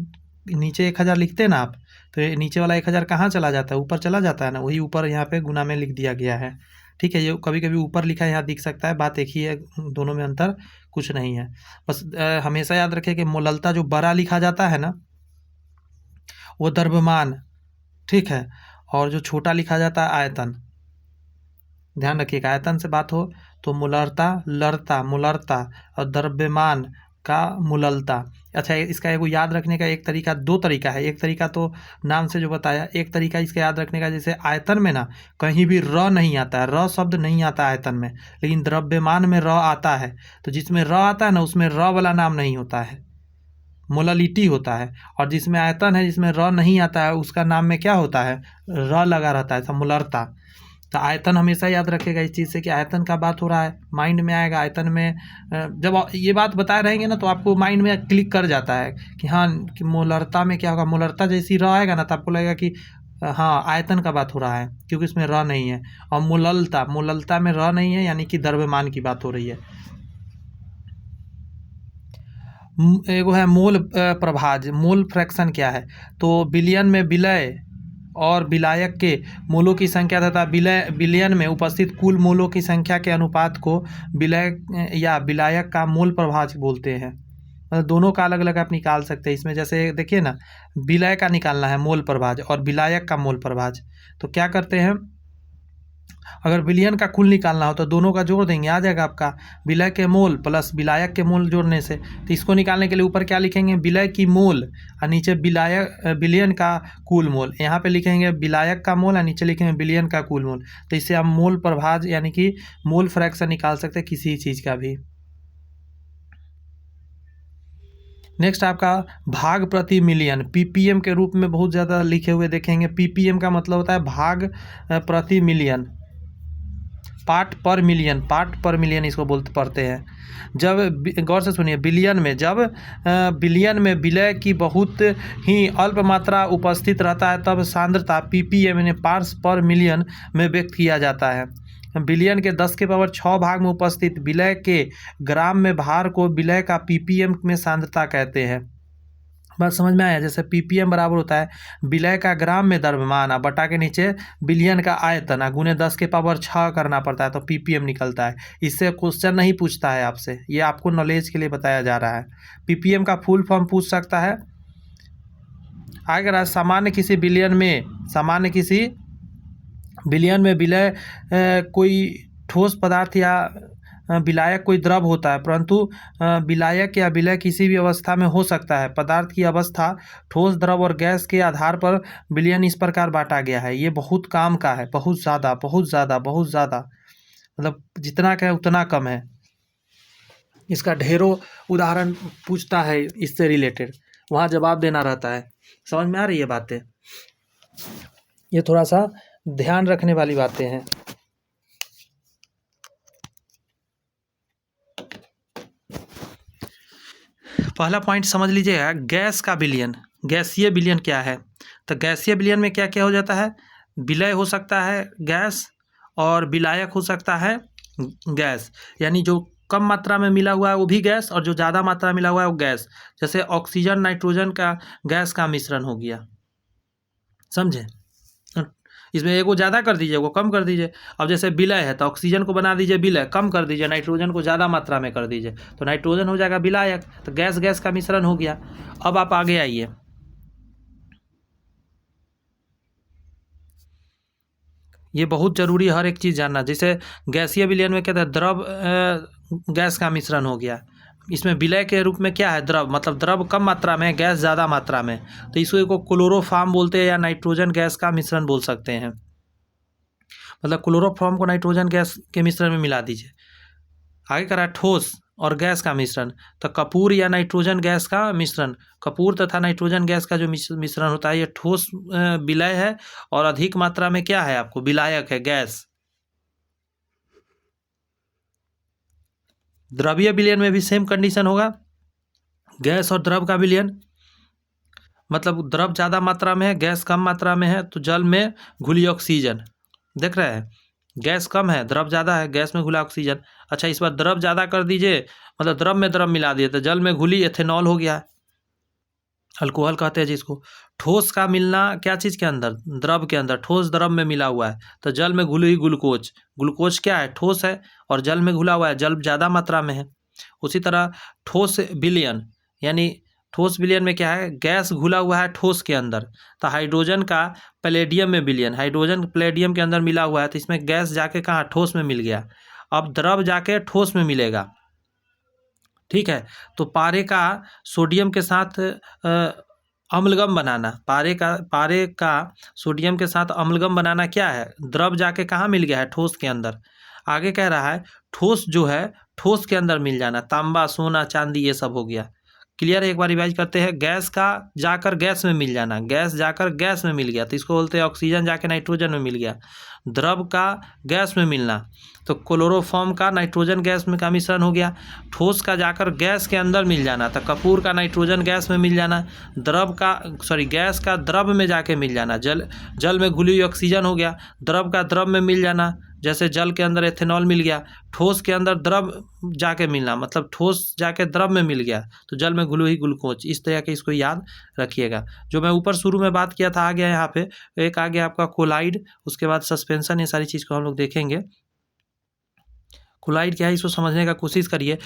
नीचे 1000 लिखते हैं ना आप, तो ये नीचे वाला 1000 कहाँ चला जाता है? ऊपर चला जाता है ना, वही ऊपर यहाँ पे गुना में लिख दिया गया है। ठीक है, ये कभी कभी ऊपर लिखा है, यहाँ दिख सकता है, बात एक ही है, दोनों में अंतर कुछ नहीं है। बस हमेशा याद रखें कि मोलरता जो बड़ा लिखा जाता है ना, वो द्रव्यमान, ठीक है, और जो छोटा लिखा जाता है आयतन। ध्यान रखिएगा, आयतन से बात हो तो मोलरता, लरता, मोलरता, और द्रव्यमान का मोलरता। अच्छा, इसका एगो याद रखने का एक तरीका, दो तरीका है। एक तरीका तो नाम से जो बताया, एक तरीका इसका याद रखने का, जैसे आयतन में ना कहीं भी र नहीं आता है, र शब्द नहीं आता आयतन में, लेकिन द्रव्यमान में र आता है। तो जिसमें र आता है ना, उसमें र वाला नाम नहीं होता है, मोलालिटी होता है। और जिसमें आयतन है, जिसमें र नहीं आता है, उसका नाम में क्या होता है? र लगा रहता है, मोलरता। तो आयतन हमेशा याद रखेगा इस चीज़ से कि आयतन का बात हो रहा है, माइंड में आएगा। आयतन में जब ये बात बताए रहेंगे ना, तो आपको माइंड में क्लिक कर जाता है कि हाँ, कि मोलरता में क्या होगा। मोलरता जैसी र आएगा ना, तो आपको लगेगा कि हाँ, आयतन का बात हो रहा है, क्योंकि इसमें र नहीं है। और मोललता, मोललता में र नहीं है, यानी कि द्रव्यमान की बात हो रही है। एगो है मोल प्रभाज, मोल फ्रैक्शन क्या है? तो बिलियन में विलय और विलायक के मोलों की संख्या तथा बिलियन में उपस्थित कुल मोलों की संख्या के अनुपात को विलय या विलायक का मोल प्रभाज बोलते हैं। मतलब दोनों का अलग अलग आप निकाल सकते हैं। इसमें जैसे देखिए ना, विलय का निकालना है मोल प्रभाज, और विलायक का मोल प्रभाज। तो क्या करते हैं, अगर विलियन का कुल निकालना हो तो दोनों का जोड़ देंगे, आ जाएगा आपका विलय के मोल प्लस विलायक के मोल जोड़ने से। तो इसको निकालने के लिए ऊपर क्या लिखेंगे? विलय की मोल, और नीचे विलियन का कुल मोल। यहाँ पे लिखेंगे विलायक का मोल, और नीचे लिखेंगे विलियन का कुल मोल। तो इससे हम मोल प्रभाज यानी कि मोल फ्रैक्शन निकाल सकते हैं किसी चीज़ का भी। नेक्स्ट आपका भाग प्रति मिलियन, पीपीएम के रूप में बहुत ज़्यादा लिखे हुए देखेंगे। पीपीएम का मतलब होता है भाग प्रति मिलियन, पार्ट पर मिलियन, पार्ट पर मिलियन इसको पढ़ते हैं। जब गौर से सुनिए, बिलियन में जब बिलियन में विलय की बहुत ही अल्प मात्रा उपस्थित रहता है, तब सांद्रता पीपीएम यानी पार्ट्स पर मिलियन में व्यक्त किया जाता है। बिलियन के 10⁶ भाग में उपस्थित विलय के ग्राम में भार को विलय का पीपीएम में सांद्रता कहते हैं। बात समझ में आया? जैसे पीपीएम बराबर होता है विलय का ग्राम में द्रव्यमान, बटा के नीचे बिलियन का आयतन, गुने 10⁶ करना पड़ता है, तो पीपीएम निकलता है। इससे क्वेश्चन नहीं पूछता है आपसे, ये आपको नॉलेज के लिए बताया जा रहा है। पीपीएम का फुल फॉर्म पूछ सकता है। अगर सामान्य किसी बिलियन में विलय कोई ठोस पदार्थ या विलायक कोई द्रव होता है, परंतु विलायक या विलय किसी भी अवस्था में हो सकता है। पदार्थ की अवस्था ठोस, द्रव और गैस के आधार पर बिलियन इस प्रकार बांटा गया है। ये बहुत काम का है, बहुत ज़्यादा बहुत ज़्यादा बहुत ज़्यादा, मतलब जितना का है उतना कम है। इसका ढेरों उदाहरण पूछता है इससे रिलेटेड, वहाँ जवाब देना रहता है। समझ में आ रही है बातें? ये थोड़ा सा ध्यान रखने वाली बातें हैं। पहला पॉइंट समझ लीजिएगा, गैस का विलयन, गैसीय विलयन क्या है? तो गैसीय विलयन में क्या क्या हो जाता है? विलय हो सकता है गैस, और विलायक हो सकता है गैस, यानी जो कम मात्रा में मिला हुआ है वो भी गैस, और जो ज़्यादा मात्रा मिला हुआ है वो गैस। जैसे ऑक्सीजन नाइट्रोजन का गैस का मिश्रण हो गया, समझे? इसमें एगो ज़्यादा कर दीजिए, एगो कम कर दीजिए। अब जैसे विलय है तो ऑक्सीजन को बना दीजिए विलय, कम कर दीजिए, नाइट्रोजन को ज़्यादा मात्रा में कर दीजिए, तो नाइट्रोजन हो जाएगा विलायक। तो गैस गैस का मिश्रण हो गया। अब आप आगे आइए, ये बहुत जरूरी है हर एक चीज़ जानना। जैसे गैसीय विलयन में कहते हैं द्रव गैस का मिश्रण हो गया, इसमें विलय के रूप में क्या है द्रव, मतलब द्रव कम मात्रा में, गैस ज़्यादा मात्रा में, तो इसको क्लोरोफॉर्म बोलते हैं या नाइट्रोजन गैस का मिश्रण बोल सकते हैं। मतलब क्लोरोफॉर्म को नाइट्रोजन गैस के मिश्रण में मिला दीजिए। आगे करा ठोस और गैस का मिश्रण, तो कपूर या नाइट्रोजन गैस का मिश्रण, कपूर तथा नाइट्रोजन गैस का जो मिश्रण होता है ये ठोस विलय है, और अधिक मात्रा में क्या है आपको विलायक है गैस। द्रवीय विलयन में भी सेम कंडीशन होगा, गैस और द्रव का विलयन, मतलब द्रव ज़्यादा मात्रा में है, गैस कम मात्रा में है, तो जल में घुली ऑक्सीजन, देख रहे हैं, गैस कम है द्रव ज़्यादा है, गैस में घुला ऑक्सीजन। अच्छा, इस बार द्रव ज़्यादा कर दीजिए, मतलब द्रव में द्रव मिला दिए तो जल में घुली एथेनॉल हो गया, अल्कोहल कहते हैं जिसको। ठोस का मिलना क्या चीज़ के अंदर, द्रव के अंदर, ठोस द्रव में मिला हुआ है, तो जल में घुली ग्लूकोज, ग्लूकोज क्या है ठोस है और जल में घुला हुआ है, जल ज़्यादा मात्रा में है। उसी तरह ठोस विलयन, यानी ठोस विलयन में क्या है, गैस घुला हुआ है ठोस के अंदर, तो हाइड्रोजन का पैलेडियम में विलयन, हाइड्रोजन पैलेडियम के अंदर मिला हुआ है, तो इसमें गैस जाके कहाँ ठोस में मिल गया, अब द्रव जाके ठोस में मिलेगा, ठीक है। तो पारे का सोडियम के साथ अम्लगम बनाना, पारे का सोडियम के साथ अम्लगम बनाना क्या है, द्रव जाके कहाँ मिल गया है ठोस के अंदर। आगे कह रहा है ठोस जो है ठोस के अंदर मिल जाना, तांबा सोना चांदी ये सब हो गया। क्लियर है, एक बार रिवाइज करते हैं, गैस का जाकर गैस में मिल जाना, गैस जाकर गैस में मिल गया तो इसको बोलते हैं ऑक्सीजन जाके नाइट्रोजन में मिल गया। द्रव का गैस में मिलना तो क्लोरोफॉर्म का नाइट्रोजन गैस में का मिश्रण हो गया। ठोस का जाकर गैस के अंदर मिल जाना तो कपूर का नाइट्रोजन गैस में मिल जाना। गैस का द्रव में जाके मिल जाना, जल में घुली हुई ऑक्सीजन हो गया। द्रव का द्रव में मिल जाना, जैसे जल के अंदर एथेनॉल मिल गया। ठोस के अंदर द्रव जाके मिलना, मतलब ठोस जाके द्रव में मिल गया तो जल में घुली हुई ग्लूकोज। इस तरह के इसको याद रखिएगा। जो मैं ऊपर शुरू में बात किया था आ गया यहाँ पे, एक आ गया आपका कोलाइड, उसके बाद सस्पेंशन, ये सारी चीज़ को हम लोग देखेंगे। कोलाइड क्या है इसको समझने का कोशिश करिए।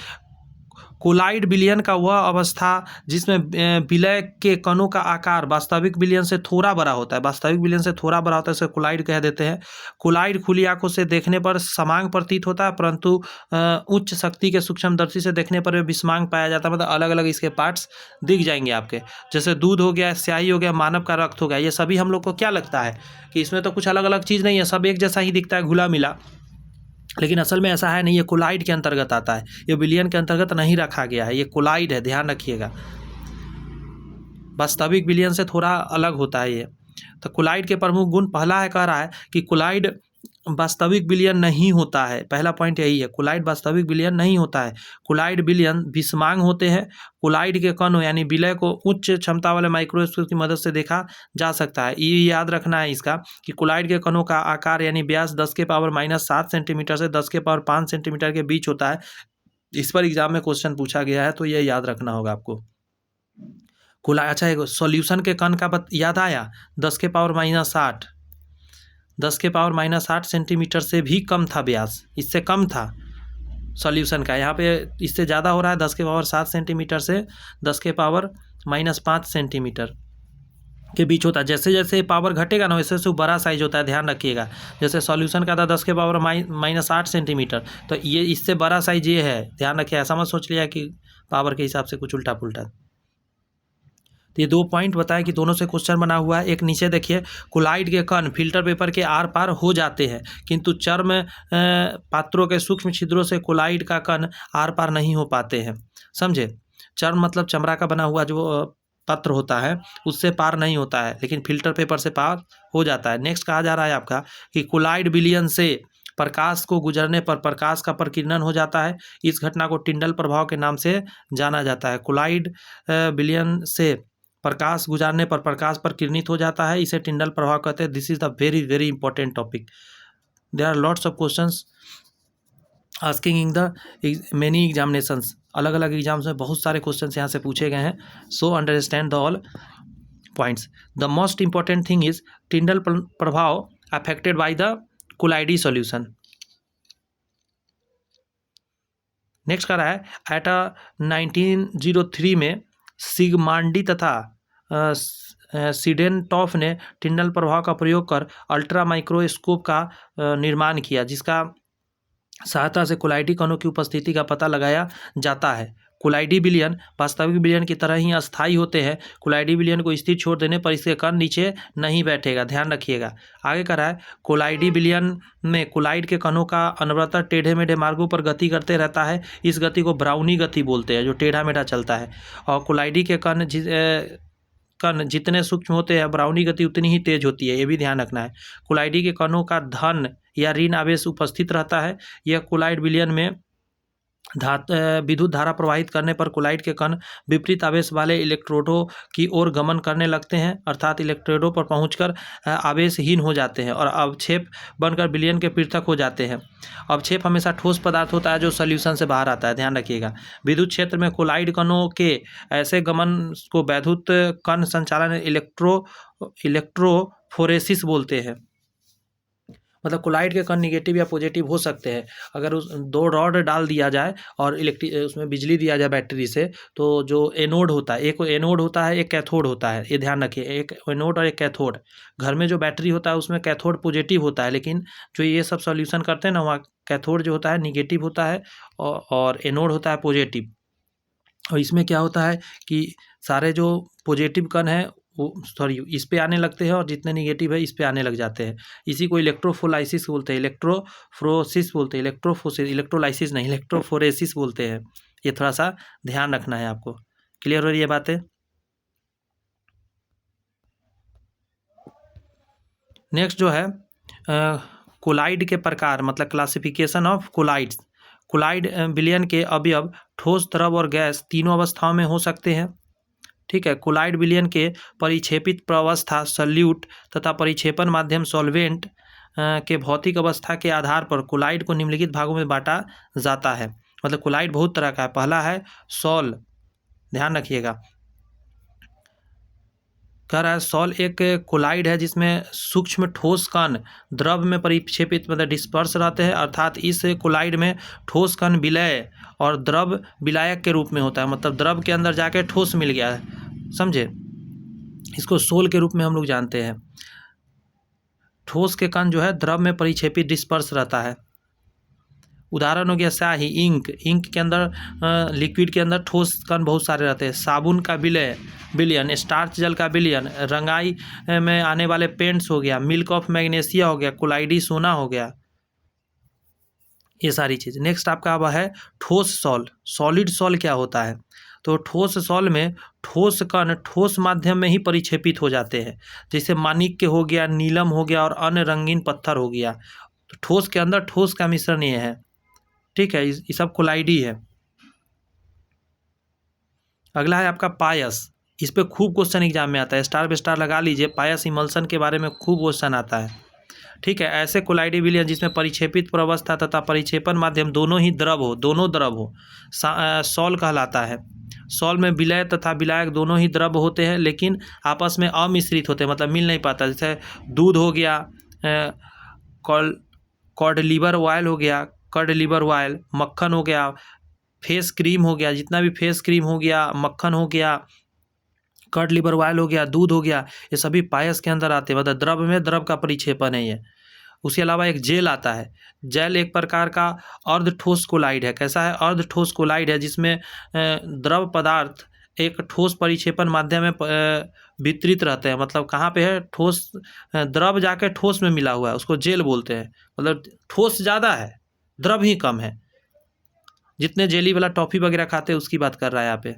कोलाइड विलयन का वह अवस्था जिसमें विलय के कणों का आकार वास्तविक विलयन से थोड़ा बड़ा होता है, वास्तविक विलयन से थोड़ा बड़ा होता है, इसे कोलाइड कह देते हैं। कोलाइड खुली आंखों से देखने पर समान प्रतीत होता है, परंतु उच्च शक्ति के सूक्ष्मदर्शी से देखने पर विषमांग पाया जाता है, मतलब अलग अलग इसके पार्ट्स दिख जाएंगे आपके। जैसे दूध हो गया, स्याही हो गया, मानव का रक्त हो गया, ये सभी हम लोग को क्या लगता है कि इसमें तो कुछ अलग अलग चीज़ नहीं है, सब एक जैसा ही दिखता है, घुला मिला, लेकिन असल में ऐसा है नहीं, ये कोलाइड के अंतर्गत आता है, ये विलयन के अंतर्गत नहीं रखा गया है, ये कोलाइड है, ध्यान रखिएगा। वास्तविक विलयन से थोड़ा अलग होता है ये। तो कोलाइड के प्रमुख गुण, पहला है कह रहा है कि कोलाइड वास्तविक विलयन नहीं होता है, पहला पॉइंट यही है, कोलाइड वास्तविक विलयन नहीं होता है। कोलाइड विलयन विषमांग होते हैं। कोलाइड के कणों यानी विलय को उच्च क्षमता वाले माइक्रोस्कोप की मदद से देखा जा सकता है। ये याद रखना है इसका कि कोलाइड के कणों का आकार यानी व्यास 10⁻⁷ सेंटीमीटर से 10⁻5 सेंटीमीटर के बीच होता है। इस पर एग्जाम में क्वेश्चन पूछा गया है, तो ये याद रखना होगा आपको। अच्छा, एक सॉल्यूशन के कण का याद आया, 10⁻⁻⁸, 10⁻⁻8 सेंटीमीटर से भी कम था व्यास, इससे कम था सॉल्यूशन का। यहाँ पे इससे ज़्यादा हो रहा है, 10⁻7 सेंटीमीटर से 10⁻5 सेंटीमीटर के बीच होता है। जैसे जैसे पावर घटेगा ना वैसे वैसे बड़ा साइज होता है, ध्यान रखिएगा। जैसे सॉल्यूशन का था 10⁻⁻8 सेंटीमीटर, तो ये इससे बड़ा साइज ये है, ध्यान रखिए। ऐसा मत सोच लिया कि पावर के हिसाब से कुछ उल्टा पुल्टा। तो ये 2 पॉइंट बताया कि दोनों से क्वेश्चन बना हुआ है। एक नीचे देखिए, कोलाइड के कण फिल्टर पेपर के आर पार हो जाते हैं, किंतु चर्म पात्रों के सूक्ष्म छिद्रों से कोलाइड का कण आर पार नहीं हो पाते हैं। समझे, चर्म मतलब चमड़ा का बना हुआ जो पत्र होता है उससे पार नहीं होता है, लेकिन फिल्टर पेपर से पार हो जाता है। नेक्स्ट कहा जा रहा है आपका कि कोलाइड विलयन से प्रकाश को गुजरने पर प्रकाश का प्रकीर्णन हो जाता है। इस घटना को टिंडल प्रभाव के नाम से जाना जाता है। कोलाइड विलयन से प्रकाश गुजारने पर प्रकाश प्रकीर्णित हो जाता है, इसे टिंडल प्रभाव कहते हैं। This is the very very important topic. There are lots of questions asking in the many examinations, अलग अलग एग्जाम्स में बहुत सारे क्वेश्चंस यहाँ से पूछे गए हैं। So understand the all points. The most important thing is Tyndall प्रभाव affected by the colloidal solution. Next कर रहा है एट 1903 में सिगमांडी तथा सीडेनटॉफ ने टिंडल प्रभाव का प्रयोग कर अल्ट्रा माइक्रोस्कोप का निर्माण किया, जिसका सहायता से कोलाइडी कणों की उपस्थिति का पता लगाया जाता है। कोलाइडी विलयन वास्तविक विलयन की तरह ही अस्थायी होते हैं। कोलाइडी विलयन को स्थिर छोड़ देने पर इसके कण नीचे नहीं बैठेगा, ध्यान रखिएगा। आगे कह रहा है कोलाइडी विलयन में कोलाइड के कणों का अनवरत टेढ़े मेढ़े मार्गों पर गति करते रहता है। इस गति को ब्राउनी गति बोलते हैं, जो टेढ़ा मेढ़ा चलता है। और कोलाइडी के कण जितने सूक्ष्म होते हैं, ब्राउनी गति उतनी ही तेज होती है, ये भी ध्यान रखना है। कोलाइडी के कणों का धन या ऋण आवेश उपस्थित रहता है। यह कोलाइड विलयन में विद्युत धारा प्रवाहित करने पर कोलाइड के कण विपरीत आवेश वाले इलेक्ट्रोडों की ओर गमन करने लगते हैं, अर्थात इलेक्ट्रोडों पर पहुंचकर आवेशहीन हो जाते हैं और अवक्षेप बनकर विलयन के पृथक हो जाते हैं। अवक्षेप हमेशा ठोस पदार्थ होता है जो सॉल्यूशन से बाहर आता है, ध्यान रखिएगा। विद्युत क्षेत्र में कोलाइड कणों के ऐसे गमन को वैद्युत कण संचालन इलेक्ट्रोफोरेसिस बोलते हैं। मतलब कोलाइड के कण निगेटिव या पॉजिटिव हो सकते हैं। अगर उस 2 रॉड डाल दिया जाए और उसमें बिजली दिया जाए बैटरी से, तो जो एनोड होता है, एक एनोड होता है, एक कैथोड होता है, ये ध्यान रखिए, एक एनोड और एक कैथोड। घर में जो बैटरी होता है उसमें कैथोड पॉजिटिव होता है, लेकिन जो ये सब सॉल्यूशन करते हैं ना, वहाँ कैथोड जो होता है निगेटिव होता है और एनोड होता है पॉजिटिव। और इसमें क्या होता है कि सारे जो पॉजिटिव कण हैं वो इस पे आने लगते हैं और जितने निगेटिव है इस पे आने लग जाते हैं। इसी को इलेक्ट्रोफोलाइसिस बोलते हैं, इलेक्ट्रोफोरेसिस बोलते हैं, इलेक्ट्रोलाइसिस नहीं, इलेक्ट्रोफोरेसिस बोलते हैं। ये थोड़ा सा ध्यान रखना है आपको। क्लियर हो रही है बातें? नेक्स्ट जो है कोलाइड के प्रकार, मतलब क्लासिफिकेशन ऑफ कोलाइड्स। कोलाइड विलयन के अवयव ठोस, द्रव और गैस तीनों अवस्थाओं में हो सकते हैं। ठीक है। कोलाइड विलयन के परिक्षेपित प्रावस्था सल्यूट तथा परिक्षेपण माध्यम सॉल्वेंट के भौतिक अवस्था के आधार पर कोलाइड को निम्नलिखित भागों में बांटा जाता है। मतलब कोलाइड बहुत तरह का है। पहला है सॉल, ध्यान रखिएगा, कह रहा है सॉल एक कोलाइड है जिसमें सूक्ष्म ठोस कण द्रव में परिक्षेपित मतलब डिस्पर्स रहते हैं, अर्थात इस कोलाइड में ठोस कण विलय और द्रव विलायक के रूप में होता है। मतलब द्रव के अंदर जाके ठोस मिल गया है, समझे? इसको सोल के रूप में हम लोग जानते हैं। ठोस के कण जो है द्रव में परिक्षेपित डिस्पर्स रहता है। उदाहरण हो गया स्याही, इंक के अंदर लिक्विड के अंदर ठोस कण बहुत सारे रहते हैं। साबुन का विलयन, स्टार्च जल का विलयन, रंगाई में आने वाले पेंट्स हो गया, मिल्क ऑफ मैग्नीशिया हो गया, कोलाइडी सोना हो गया, ये सारी चीज़। नेक्स्ट आपका अब है ठोस सॉल। सॉलिड सॉल क्या होता है? तो ठोस सॉल में ठोस कण ठोस माध्यम में ही परिक्षेपित हो जाते हैं, जैसे माणिक्य हो गया, नीलम हो गया और अन्य रंगीन पत्थर हो गया। तो ठोस के अंदर ठोस का मिश्रण ये है। ठीक है, ये सब कोलाइडी है। अगला है आपका पायस। इस पे खूब क्वेश्चन एग्जाम में आता है, स्टार पे स्टार लगा लीजिए। पायस इमल्सन के बारे में खूब क्वेश्चन आता है। ठीक है, ऐसे कोलाइडी विलयन जिसमें परिक्षेपित प्रावस्था तथा परिक्षेपण माध्यम दोनों द्रव हो सॉल कहलाता है। सॉल में विलय तथा विलायक दोनों ही द्रव होते हैं, लेकिन आपस में अमिश्रित होते हैं, मतलब मिल नहीं पाता। जैसे दूध हो गया, कॉड लिवर ऑयल हो गया, कर्ड लिवर ऑयल, मक्खन हो गया, फेस क्रीम हो गया, जितना भी फेस क्रीम हो गया, मक्खन हो गया, कर्ड लिवर ऑयल हो गया, दूध हो गया, ये सभी पायस के अंदर आते हैं। मतलब द्रव में द्रव का परिक्षेपण है ये। उसके अलावा एक जेल आता है। जेल एक प्रकार का अर्ध ठोस कोलाइड है। कैसा है? अर्ध ठोस कोलाइड है, जिसमें द्रव पदार्थ एक ठोस परिक्षेपण माध्यम में वितरित रहते हैं। मतलब कहाँ पे है? ठोस द्रव जाके ठोस में मिला हुआ है, उसको जेल बोलते हैं। मतलब ठोस ज़्यादा है, द्रव ही कम है। जितने जेली वाला टॉफ़ी वगैरह खाते हैं उसकी बात कर रहा है यहाँ पे।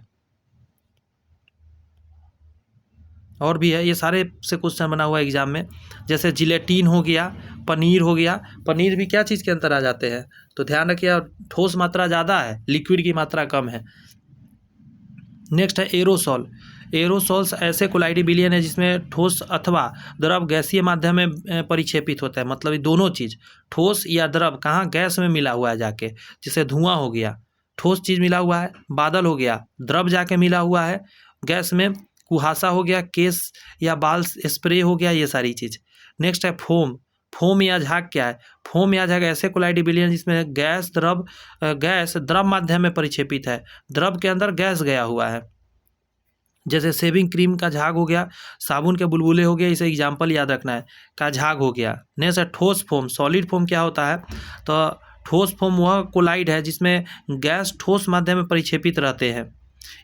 और भी है, ये सारे से क्वेश्चन बना हुआ है एग्जाम में। जैसे जिलेटिन हो गया, पनीर हो गया। पनीर भी क्या चीज़ के अंदर आ जाते हैं? तो ध्यान रखिए, ठोस मात्रा ज़्यादा है, लिक्विड की मात्रा कम है। नेक्स्ट है एरोसॉल। एरोसॉल्स ऐसे कोलाइडी विलयन है जिसमें ठोस अथवा द्रव गैसीय माध्यम में परिक्षेपित होता है। मतलब ये दोनों चीज़, ठोस या द्रव, कहाँ? गैस में मिला हुआ है जाके। जैसे धुआं हो गया, ठोस चीज़ मिला हुआ है। बादल हो गया, द्रव जाके मिला हुआ है गैस में। कुहासा हो गया, केस या बाल स्प्रे हो गया, ये सारी चीज़। नेक्स्ट है फोम। फोम या झाग क्या है? फोम या झाग ऐसे कोलाइडी विलयन जिसमें गैस द्रव माध्यम में परिक्षेपित है, द्रव के अंदर गैस गया हुआ है। जैसे शेविंग क्रीम का झाग हो गया, साबुन के बुलबुले हो गए, इसे एग्जाम्पल याद रखना है, का झाग हो गया। नेक्स्ट है ठोस फोम। सॉलिड फोम क्या होता है? तो ठोस फोम वह कोलाइड है जिसमें गैस ठोस माध्यम में परिक्षेपित रहते हैं।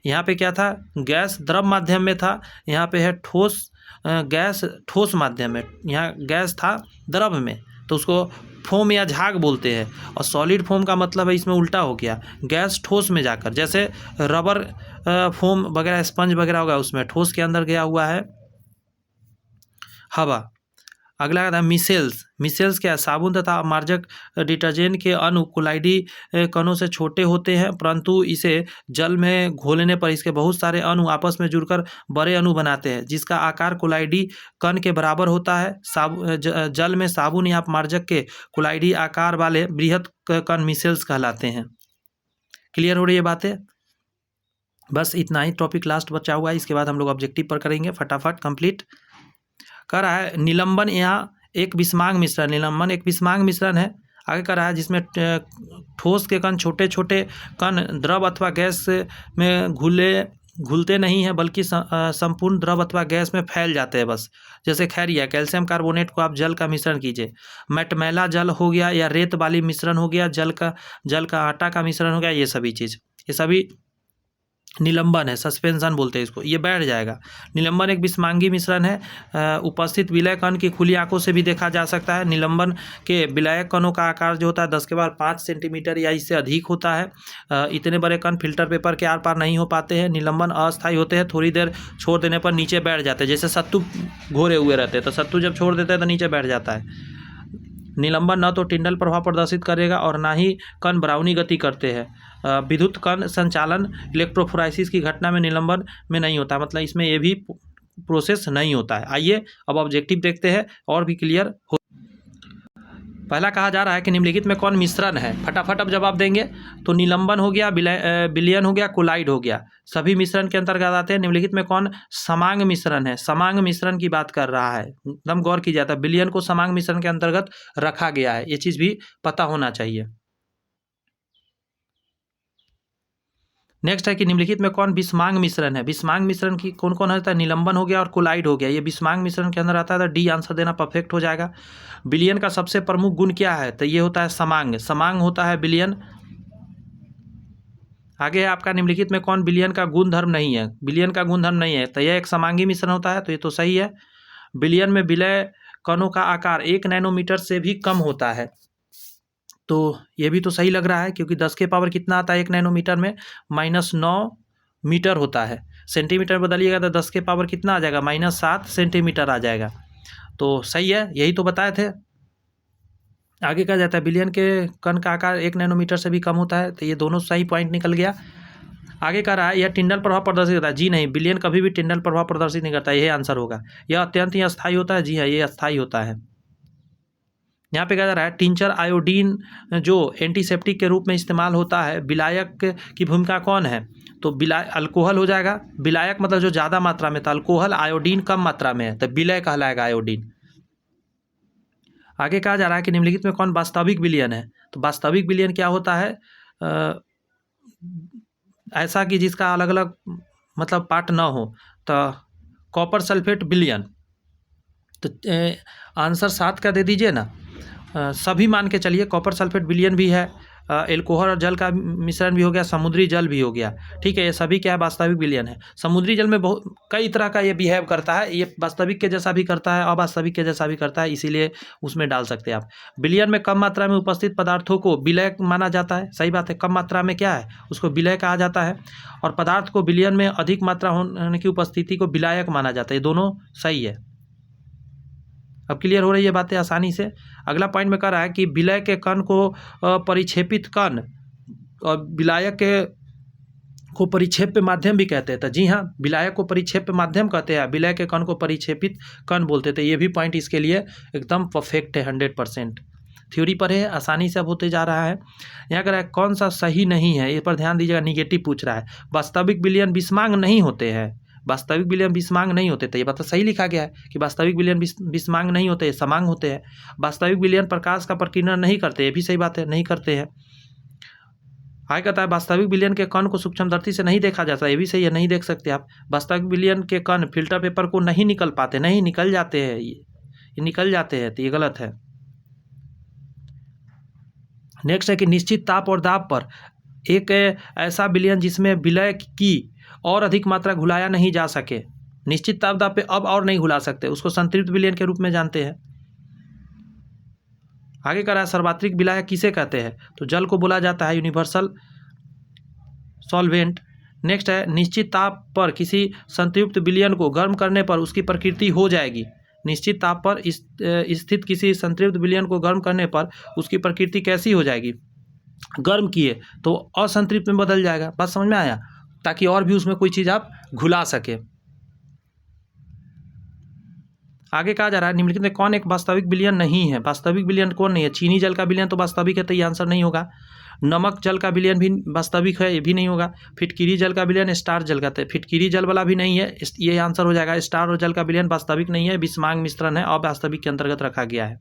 यहाँ पे क्या था? गैस द्रव माध्यम में था, यहाँ पे है ठोस गैस ठोस माध्यम में, यहाँ गैस था द्रव में, तो उसको फोम या झाग बोलते हैं। और सॉलिड फोम का मतलब है इसमें उल्टा हो गया, गैस ठोस में जाकर, जैसे रबर फोम वगैरह स्पंज वगैरह होगा उसमें ठोस के अंदर गया हुआ है हवा। अगला आता है मिसेल्स। मिसेल्स क्या है? साबुन तथा मार्जक डिटर्जेंट के अणु कोलाइडी कणों से छोटे होते हैं, परंतु इसे जल में घोलने पर इसके बहुत सारे अणु आपस में जुड़कर बड़े अणु बनाते हैं, जिसका आकार कोलाइडी कण के बराबर होता है। जल में साबुन या मार्जक के कोलाइडी आकार वाले बृहद कण मिसेल्स कहलाते हैं। क्लियर हो रही है बातें? बस इतना ही टॉपिक लास्ट बचा हुआ है, इसके बाद हम लोग ऑब्जेक्टिव पर करेंगे फटाफट कंप्लीट। कर रहा है निलंबन यहाँ एक विषमांग मिश्रण, निलंबन एक विषमांग मिश्रण है। आगे कर रहा है जिसमें ठोस के कण छोटे छोटे कण द्रव अथवा गैस में घुलते नहीं हैं, बल्कि संपूर्ण द्रव अथवा गैस में फैल जाते हैं बस। जैसे खैरिया, कैल्शियम कार्बोनेट को आप जल का मिश्रण कीजिए, मटमैला जल हो गया या रेत वाली मिश्रण हो गया, जल का आटा का मिश्रण हो गया, ये सभी चीज़, ये सभी निलंबन है, सस्पेंशन बोलते हैं इसको, ये बैठ जाएगा। निलंबन एक विषमांगी मिश्रण है। उपस्थित विलय कण की खुली आंखों से भी देखा जा सकता है। निलंबन के विलायक कणों का आकार जो होता है 10 के पावर 5 सेंटीमीटर या इससे अधिक होता है। इतने बड़े कण फिल्टर पेपर के आर पार नहीं हो पाते हैं। निलंबन अस्थायी होते हैं, थोड़ी देर छोड़ देने पर नीचे बैठ जाते हैं, जैसे सत्तू घोरे हुए रहते हैं, तो सत्तू जब छोड़ देते हैं तो नीचे बैठ जाता है। निलंबन न तो टिंडल प्रभाव प्रदर्शित करेगा और ना ही कण ब्राउनी गति करते हैं। विद्युत कण संचालन इलेक्ट्रोफोरेसिस की घटना में निलंबन में नहीं होता, मतलब इसमें ये भी प्रोसेस नहीं होता है। आइए अब ऑब्जेक्टिव देखते हैं और भी क्लियर हो। पहला कहा जा रहा है कि निम्नलिखित में कौन मिश्रण है? फटाफट अब जवाब देंगे। तो निलंबन हो गया, विलयन हो गया, कोलाइड हो गया, सभी मिश्रण के अंतर्गत आते हैं। निम्नलिखित में कौन समांग मिश्रण है? समांग मिश्रण की बात कर रहा है, एकदम गौर की जाता है। विलयन को समांग मिश्रण के अंतर्गत रखा गया है, ये चीज़ भी पता होना चाहिए। नेक्स्ट है कि निम्नलिखित में कौन विषमांग मिश्रण है? विषमांग मिश्रण की कौन कौन होता है? निलंबन हो गया और कोलाइड हो गया, ये विषमांग मिश्रण के अंदर आता है। तो डी आंसर देना परफेक्ट हो जाएगा। विलयन का सबसे प्रमुख गुण क्या है? तो ये होता है समांग, समांग होता है विलयन। आगे है आपका निम्नलिखित में कौन विलयन का गुणधर्म नहीं है? विलयन का गुणधर्म नहीं है, तो यह एक समांगी मिश्रण होता है, तो ये तो सही है। विलयन में विलय कणों का आकार 1 नैनोमीटर से भी कम होता है, तो ये भी तो सही लग रहा है, क्योंकि 10 के पावर कितना आता है 1 नैनोमीटर में? -9 मीटर होता है। सेंटीमीटर बदलिएगा तो 10 के पावर कितना आ जाएगा? -7 सेंटीमीटर आ जाएगा, तो सही है, यही तो बताए थे। आगे कहा जाता है विलयन के कण का आकार 1 नैनोमीटर से भी कम होता है, तो ये दोनों सही पॉइंट निकल गया। आगे कह रहा है यह टिंडल प्रभाव प्रदर्शित करता है। जी नहीं, विलयन कभी भी टिंडल प्रभाव प्रदर्शित नहीं करता, यही आंसर होगा। यह अत्यंत ही अस्थायी होता है। जी हाँ, ये अस्थायी होता है। यहाँ पे कहा जा रहा है टिंचर आयोडीन जो एंटीसेप्टिक के रूप में इस्तेमाल होता है, विलायक की भूमिका कौन है? तो अल्कोहल हो जाएगा। विलायक मतलब जो ज़्यादा मात्रा में था, अल्कोहल, आयोडीन कम मात्रा में है, तो विलय कहलाएगा आयोडीन। आगे कहा जा रहा है कि निम्नलिखित में कौन वास्तविक विलयन है? तो वास्तविक विलयन क्या होता है? ऐसा कि जिसका अलग अलग मतलब पार्ट ना हो, तो कॉपर सल्फेट विलयन। तो आंसर 7 का दे दीजिए ना। सभी मान के चलिए, कॉपर सल्फेट विलयन भी है, एल्कोहल और जल का मिश्रण भी हो गया, समुद्री जल भी हो गया, ठीक है, ये सभी क्या है? वास्तविक विलयन है। समुद्री जल में बहुत कई तरह का ये बिहेव करता है, ये वास्तविक के जैसा भी करता है, अवास्तविक के जैसा भी करता है, इसीलिए उसमें डाल सकते हैं आप। विलयन में कम मात्रा में उपस्थित पदार्थों को विलय माना जाता है, सही बात है, कम मात्रा में क्या है? उसको विलय कहा जाता है। और पदार्थ को विलयन में अधिक मात्रा होने की उपस्थिति को विलायक माना जाता है, ये दोनों सही है। अब क्लियर हो रही है बातें आसानी से। अगला पॉइंट में कह रहा है कि विलय के कण को परिक्षेपित कण और विलायक को परिक्षेप्य माध्यम भी कहते हैं। तो जी हाँ, विलायक को परिक्षेप्य माध्यम कहते हैं, विलय के कण को परिक्षेपित कण बोलते थे। ये भी पॉइंट इसके लिए एकदम परफेक्ट है, 100%। थ्योरी पर है, आसानी से अब होते जा रहा है। यहाँ कह रहा है कौन सा सही नहीं है, इस पर ध्यान दीजिएगा, निगेटिव पूछ रहा है। वास्तविक विलयन विषमांग नहीं होते हैं, वास्तविक विलयन विषमांग नहीं होते थे, ये बात सही लिखा गया है कि वास्तविक विलयन विषमांग नहीं होते, समांग होते हैं। वास्तविक विलयन प्रकाश का प्रकीर्णन नहीं करते, ये भी सही बात है, नहीं करते हैं। आगे कहता है वास्तविक विलयन के कण को सूक्ष्मदर्शी से नहीं देखा जाता। ये भी सही है, नहीं देख सकते आप। वास्तविक विलयन के कण फिल्टर पेपर को नहीं निकल पाते, नहीं निकल जाते हैं, ये निकल जाते हैं, तो ये गलत है। नेक्स्ट है कि निश्चित ताप और दाब पर एक ऐसा विलयन जिसमें विलय की और अधिक मात्रा घुलाया नहीं जा सके, निश्चित ताप दाब पे अब और नहीं घुला सकते, उसको संतृप्त विलयन के रूप में जानते हैं। आगे कह रहा है सर्वात्रिक विलायक किसे कहते हैं, तो जल को बोला जाता है यूनिवर्सल सॉल्वेंट। नेक्स्ट है निश्चित ताप पर किसी संतृप्त विलयन को गर्म करने पर उसकी प्रकृति हो जाएगी। निश्चित ताप पर स्थित किसी संतृप्त विलयन को गर्म करने पर उसकी प्रकृति कैसी हो जाएगी, गर्म किए तो असंतृप्त में बदल जाएगा। बात समझ में आया, ताकि और भी उसमें कोई चीज़ आप घुला सके। आगे कहा जा रहा है निम्नलिखित में कौन एक वास्तविक विलयन नहीं है। वास्तविक विलयन कौन नहीं है, चीनी जल का विलयन तो वास्तविक है, तो ये आंसर नहीं होगा। नमक जल का विलयन भी वास्तविक है, ये भी नहीं होगा। फिटकिरी जल का विलयन स्टार जल का, फिटकिरी जल वाला भी नहीं है, ये आंसर हो जाएगा। स्टार और जल का विलयन वास्तविक नहीं है, बिस्मांग मिश्रण है, अवास्तविक के अंतर्गत रखा गया है।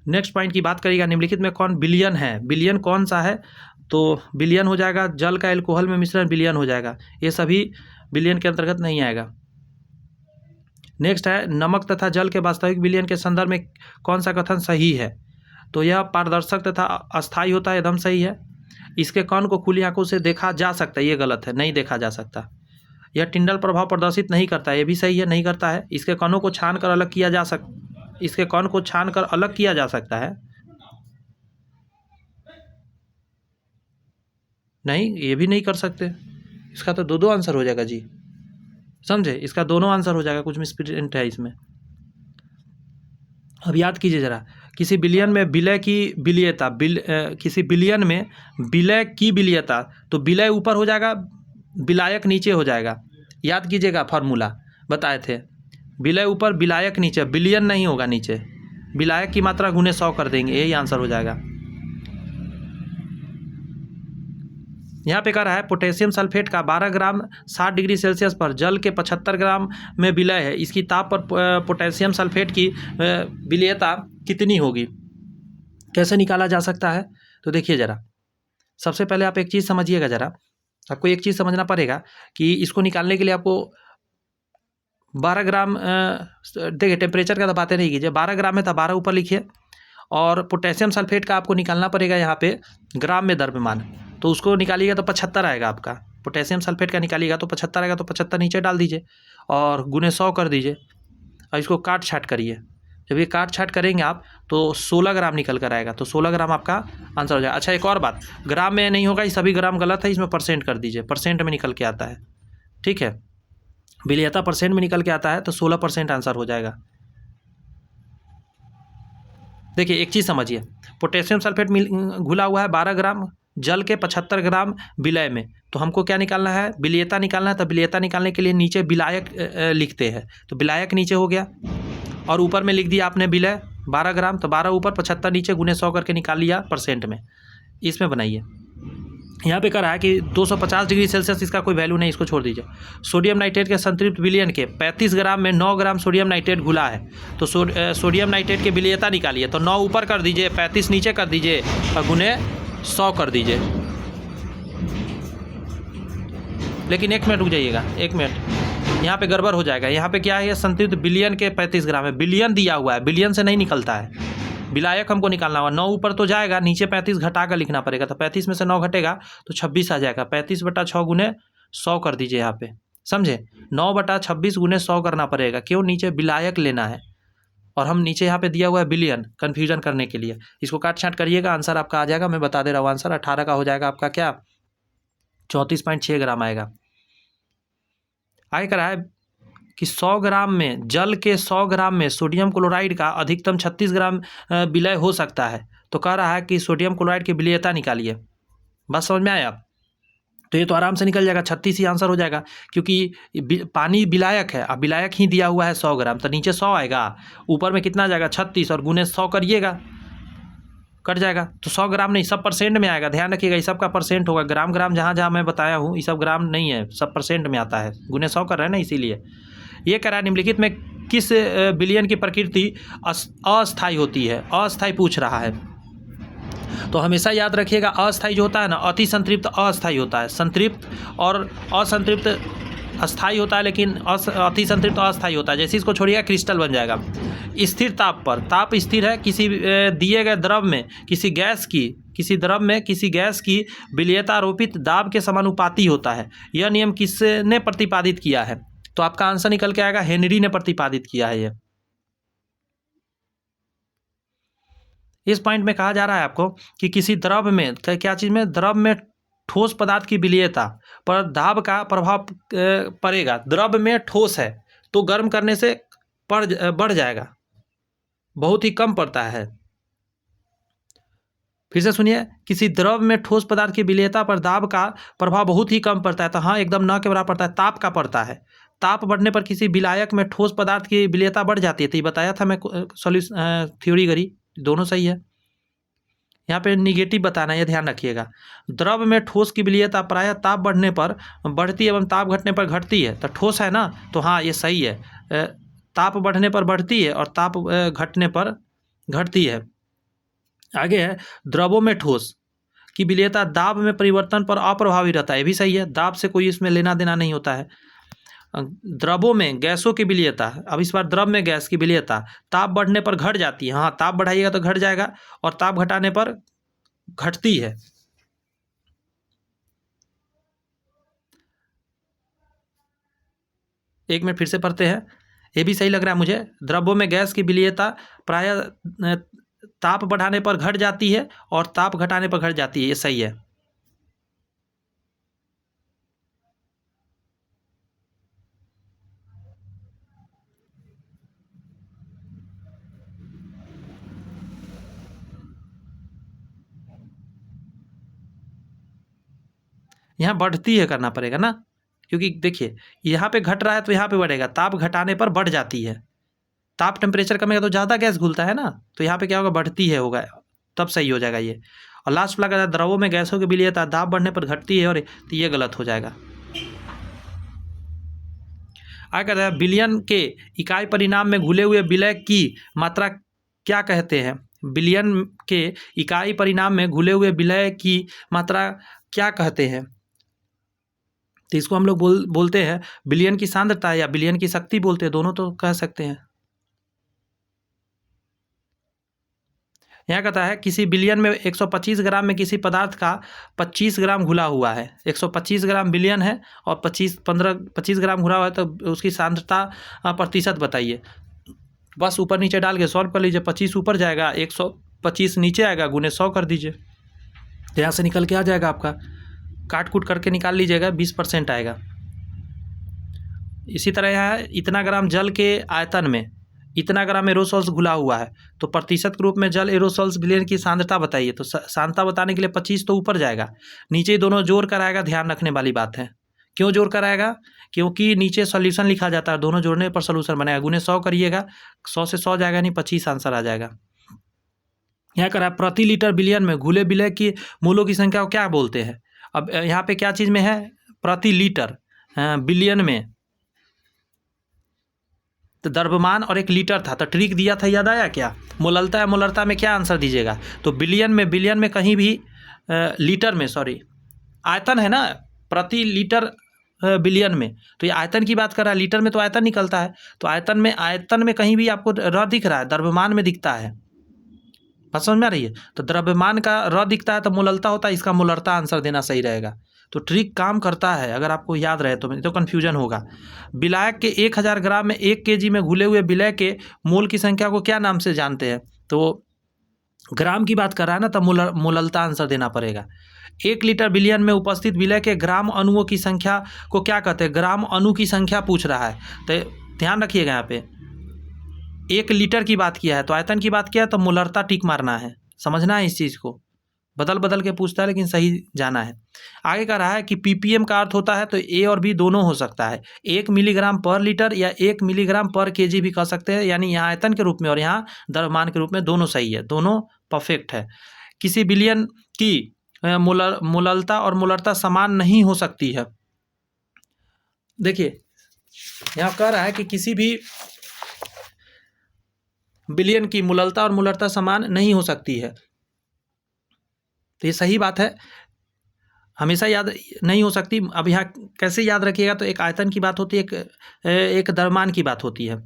नेक्स्ट पॉइंट की बात करेगा, निम्नलिखित में कौन विलयन है। विलयन कौन सा है, तो विलयन हो जाएगा जल का एल्कोहल में मिश्रण विलयन हो जाएगा, ये सभी विलयन के अंतर्गत नहीं आएगा। नेक्स्ट है नमक तथा जल के वास्तविक विलयन के संदर्भ में कौन सा कथन सही है, तो यह पारदर्शक तथा अस्थायी होता है, एकदम सही है। इसके कण को खुली आंखों से देखा जा सकता है, ये गलत है, नहीं देखा जा सकता। यह टिंडल प्रभाव प्रदर्शित नहीं करता है, ये भी सही है, नहीं करता है। इसके कणों को छान कर अलग किया जा इसके कण को छान कर अलग किया जा सकता है, नहीं, ये भी नहीं कर सकते। इसका तो दो आंसर हो जाएगा जी, समझे, इसका दोनों आंसर हो जाएगा, कुछ मिसप्रिंट है इसमें। अब याद कीजिए जरा, किसी विलयन में विलय की विलयता, किसी विलयन में विलय की विलयता, तो विलय ऊपर हो जाएगा, विलायक नीचे हो जाएगा। याद कीजिएगा, फार्मूला बताए थे, विलय ऊपर विलायक नीचे, विलयन नहीं होगा नीचे, विलायक की मात्रा गुने 100 कर देंगे, यही आंसर हो जाएगा। यहाँ पे कह रहा है पोटेशियम सल्फेट का 12 ग्राम 60 डिग्री सेल्सियस पर जल के 75 ग्राम में विलय है, इसकी ताप पर पोटेशियम सल्फेट की विलयता कितनी होगी, कैसे निकाला जा सकता है। तो देखिए ज़रा, सबसे पहले आप एक चीज़ समझिएगा ज़रा, आपको एक चीज़ समझना पड़ेगा कि इसको निकालने के लिए आपको 12 ग्राम, देखिए टेम्परेचर का तो बातें नहीं कीजिए, 12 ग्राम में था 12 ऊपर लिखिए, और पोटेशियम सल्फेट का आपको निकालना पड़ेगा यहाँ पे ग्राम में द्रव्यमान, तो उसको निकालिएगा तो 75 आएगा आपका। पोटेशियम सल्फेट का निकालिएगा तो 75 आएगा, तो 75 नीचे डाल दीजिए और गुने 100 कर दीजिए, और इसको काट छाट करिए। जब ये काट छाट करेंगे आप तो 16 ग्राम निकल कर आएगा, तो 16 ग्राम आपका आंसर हो जाएगा। अच्छा, एक और बात, ग्राम में नहीं होगा, ये सभी ग्राम गलत है, इसमें परसेंट कर दीजिए, परसेंट में निकल के आता है, ठीक है, विलयता परसेंट में निकल के आता है, तो 16% आंसर हो जाएगा। देखिए एक चीज़ समझिए, पोटेशियम सल्फेट घुला हुआ है 12 ग्राम जल के 75 ग्राम विलय में, तो हमको क्या निकालना है, विलयता निकालना है। तो विलयता निकालने के लिए नीचे विलायक लिखते हैं, तो विलायक नीचे हो गया, और ऊपर में लिख दिया आपने विलय 12 ग्राम, तो 12 ऊपर 75 नीचे, गुने 100 करके निकाल लिया परसेंट में। इसमें बनाइए, यहाँ पे कह रहा है कि 250 डिग्री सेल्सियस, इसका कोई वैल्यू नहीं, इसको छोड़ दीजिए। सोडियम नाइट्रेट के संतृप्त विलयन के 35 ग्राम में 9 ग्राम सोडियम नाइट्रेट घुला है, तो सोडियम नाइट्रेट की विलयता निकालिए, तो 9 ऊपर कर दीजिए, 35 नीचे कर दीजिए, और गुने 100 कर दीजिए। लेकिन एक मिनट रुक जाइएगा, एक मिनट, यहाँ पे गड़बड़ हो जाएगा। यहाँ पे क्या है, संतृप्त विलयन के 35 ग्राम है, विलयन दिया हुआ है, विलयन से नहीं निकलता है, विलायक हमको निकालना होगा। 9 ऊपर तो जाएगा, नीचे 35 घटा कर लिखना पड़ेगा, तो 35 में से 9 घटेगा तो 26 आ जाएगा। 35/6 गुने 100 कर दीजिए यहाँ पे, समझे, 9/26 गुने 100 करना पड़ेगा, क्यों, नीचे विलायक लेना है, और हम नीचे यहाँ पे दिया हुआ है विलयन, कन्फ्यूजन करने के लिए। इसको काट छाट करिएगा, आंसर आपका आ जाएगा, मैं बता दे रहा हूँ, आंसर 18 का हो जाएगा आपका, क्या 34.6 ग्राम आएगा। आगे कह रहा है कि 100 ग्राम में जल के 100 ग्राम में सोडियम क्लोराइड का अधिकतम 36 ग्राम विलय हो सकता है, तो कह रहा है कि सोडियम क्लोराइड की विलयता निकालिए। बस समझ में आया, तो ये तो आराम से निकल जाएगा, 36 ही आंसर हो जाएगा, क्योंकि पानी विलायक है, अब विलायक ही दिया हुआ है 100 ग्राम, तो नीचे 100 आएगा, ऊपर में कितना जाएगा 36, और गुने 100 करिएगा, कट जाएगा, तो 100 ग्राम नहीं, सब परसेंट में आएगा, ध्यान रखिएगा, ये सब का परसेंट होगा, ग्राम ग्राम जहाँ जहाँ मैं बताया हूँ ये सब ग्राम नहीं है, सब परसेंट में आता है, गुने 100 कर रहे हैं ना, इसीलिए। ये कह रहा है निम्नलिखित में किस विलयन की प्रकृति अस्थायी होती है, अस्थायी पूछ रहा है। तो हमेशा याद रखिएगा अस्थायी जो होता है ना, अति संतृप्त अस्थायी होता है, संतृप्त और असंतृप्त अस्थायी होता है, लेकिन अति संतृप्त अस्थायी होता है। जैसे इसको छोड़िएगा क्रिस्टल बन जाएगा। स्थिर ताप पर, ताप स्थिर है, किसी दिए गए द्रव में किसी द्रव में किसी गैस की विलयता आरोपित दाब के समानुपाती होता है। यह नियम किसने प्रतिपादित किया है? तो आपका आंसर निकल के आएगा हेनरी ने प्रतिपादित किया है। यह इस पॉइंट में कहा जा रहा है आपको कि किसी द्रव में, क्या चीज़ में, द्रव में ठोस पदार्थ की विलयता पर दाब का प्रभाव पड़ेगा। द्रव में ठोस है तो गर्म करने से बढ़ जाएगा, बहुत ही कम पड़ता है। फिर से सुनिए, किसी द्रव में ठोस पदार्थ की विलयता पर दाब का प्रभाव बहुत ही कम पड़ता है। तो हाँ, एकदम न के बराबर पड़ता है, ताप का पड़ता है। ताप बढ़ने पर किसी विलायक में ठोस पदार्थ की विलयता बढ़ जाती है। तो ये बताया था मैं, थ्योरी करी, दोनों सही है। यहाँ पे निगेटिव बताना है, ये ध्यान रखिएगा। द्रव में ठोस की विलयता प्रायः ताप बढ़ने पर बढ़ती एवं ताप घटने पर घटती है। तो ठोस है ना, तो हाँ ये सही है। ताप बढ़ने पर बढ़ती है और ताप घटने पर घटती है। आगे है, द्रवों में ठोस की विलयता दाब में परिवर्तन पर अप्रभावी रहता है। ये भी सही है, दाब से कोई इसमें लेना देना नहीं होता है। द्रवों में गैसों की विलयता, अब इस बार द्रव में गैस की विलयता ताप बढ़ने पर घट जाती है। हाँ, ताप बढ़ाइएगा तो घट जाएगा और ताप घटाने पर घटती है। एक मिनट फिर से पढ़ते हैं, ये भी सही लग रहा है मुझे। द्रवों में गैस की विलयता प्रायः ताप बढ़ाने पर घट जाती है और ताप घटाने पर घट जाती है, ये सही है। यहाँ बढ़ती है करना पड़ेगा ना, क्योंकि देखिए यहाँ पे घट रहा है तो यहाँ पे बढ़ेगा, ताप घटाने पर बढ़ जाती है। ताप टेम्परेचर कमेगा तो ज़्यादा गैस घुलता है ना, तो यहाँ पे क्या होगा, बढ़ती है होगा, तब सही हो जाएगा ये। और लास्ट वाला कहता है द्रवों में गैसों की विलयता दाब बढ़ने पर घटती है, और तो ये गलत हो जाएगा। आगे कहता है विलयन के इकाई परिणाम में घुले हुए विलय की मात्रा क्या कहते हैं? विलयन के इकाई परिणाम में घुले हुए विलय की मात्रा क्या कहते हैं? तो इसको हम लोग बोलते हैं विलयन की सांद्रता या विलयन की शक्ति बोलते हैं, दोनों तो कह सकते हैं। यहाँ कहता है किसी विलयन में 125 ग्राम में किसी पदार्थ का 25 ग्राम घुला हुआ है। 125 ग्राम विलयन है और 25 ग्राम घुला हुआ है, तो उसकी सांद्रता प्रतिशत बताइए। बस ऊपर नीचे डाल के सॉल्व कर लीजिए। 25 ऊपर जाएगा, 125 नीचे आएगा, गुने 100 कर दीजिए, तो यहाँ से निकल के आ जाएगा आपका। काट कूट करके निकाल लीजिएगा, 20% आएगा। इसी तरह यहाँ इतना ग्राम जल के आयतन में इतना ग्राम एरोसोल्स घुला हुआ है, तो प्रतिशत के रूप में जल एरोसोल्स विलयन की सांद्रता बताइए। तो सांद्रता बताने के लिए 25 तो ऊपर जाएगा, नीचे दोनों जोड़ कर आएगा। ध्यान रखने वाली बात है, क्यों जोड़ कर आएगा? क्योंकि नीचे सॉल्यूशन लिखा जाता है, दोनों जोड़ने पर सॉल्यूशन बनेगा। गुने 100 करिएगा, 100 से 100 जाएगा नहीं, 25 आंसर आ जाएगा। यहाँ करा प्रति लीटर विलयन में घुले विलय की मोलों की संख्या को क्या बोलते हैं? अब यहाँ पे क्या चीज़ में है? प्रति लीटर विलयन में, तो द्रव्यमान और एक लीटर था, तो ट्रिक दिया था, याद आया क्या? मोललता है, मोलरता में क्या आंसर दीजिएगा? तो विलयन में कहीं भी लीटर में, सॉरी आयतन है ना, प्रति लीटर विलयन में, तो ये आयतन की बात कर रहा है। लीटर में तो आयतन निकलता है, तो आयतन में कहीं भी आपको र दिख रहा है, द्रव्यमान में दिखता है। बात समझ में आ रही है? तो द्रव्यमान का र दिखता है तो मोललता होता है, इसका मोलरता आंसर देना सही रहेगा। तो ट्रिक काम करता है, अगर आपको याद रहे तो कन्फ्यूजन होगा। विलायक के 1000 ग्राम में 1 kg में घुले हुए विलय के मोल की संख्या को क्या नाम से जानते हैं? तो ग्राम की बात कर रहा है ना, तो मोललता आंसर देना पड़ेगा। 1 लीटर विलयन में उपस्थित विलय के ग्राम अणुओं की संख्या को क्या कहते हैं? ग्राम अणु की संख्या पूछ रहा है, तो ध्यान रखिएगा यहाँ पे 1 लीटर की बात किया है, तो आयतन की बात किया है, तो मोलरता टिक मारना है, समझना है इस चीज़ को। बदल के पूछता है, लेकिन सही जाना है। आगे कह रहा है कि ppm का अर्थ होता है, तो A और B दोनों हो सकता है। 1 मिलीग्राम पर लीटर या 1 मिलीग्राम पर kg भी कह सकते हैं, यानी यहाँ आयतन के रूप में और यहाँ द्रव्यमान के रूप में, दोनों सही है, दोनों परफेक्ट है। किसी विलयन की मोललता और मोलरता समान नहीं हो सकती है। देखिए यहाँ कह रहा है कि किसी भी विलयन की मूललता और मूलरता समान नहीं हो सकती है। तो ये सही बात है, हमेशा याद नहीं हो सकती। अब यहाँ कैसे याद रखिएगा, तो एक आयतन की बात होती है, एक द्रव्यमान की बात होती है।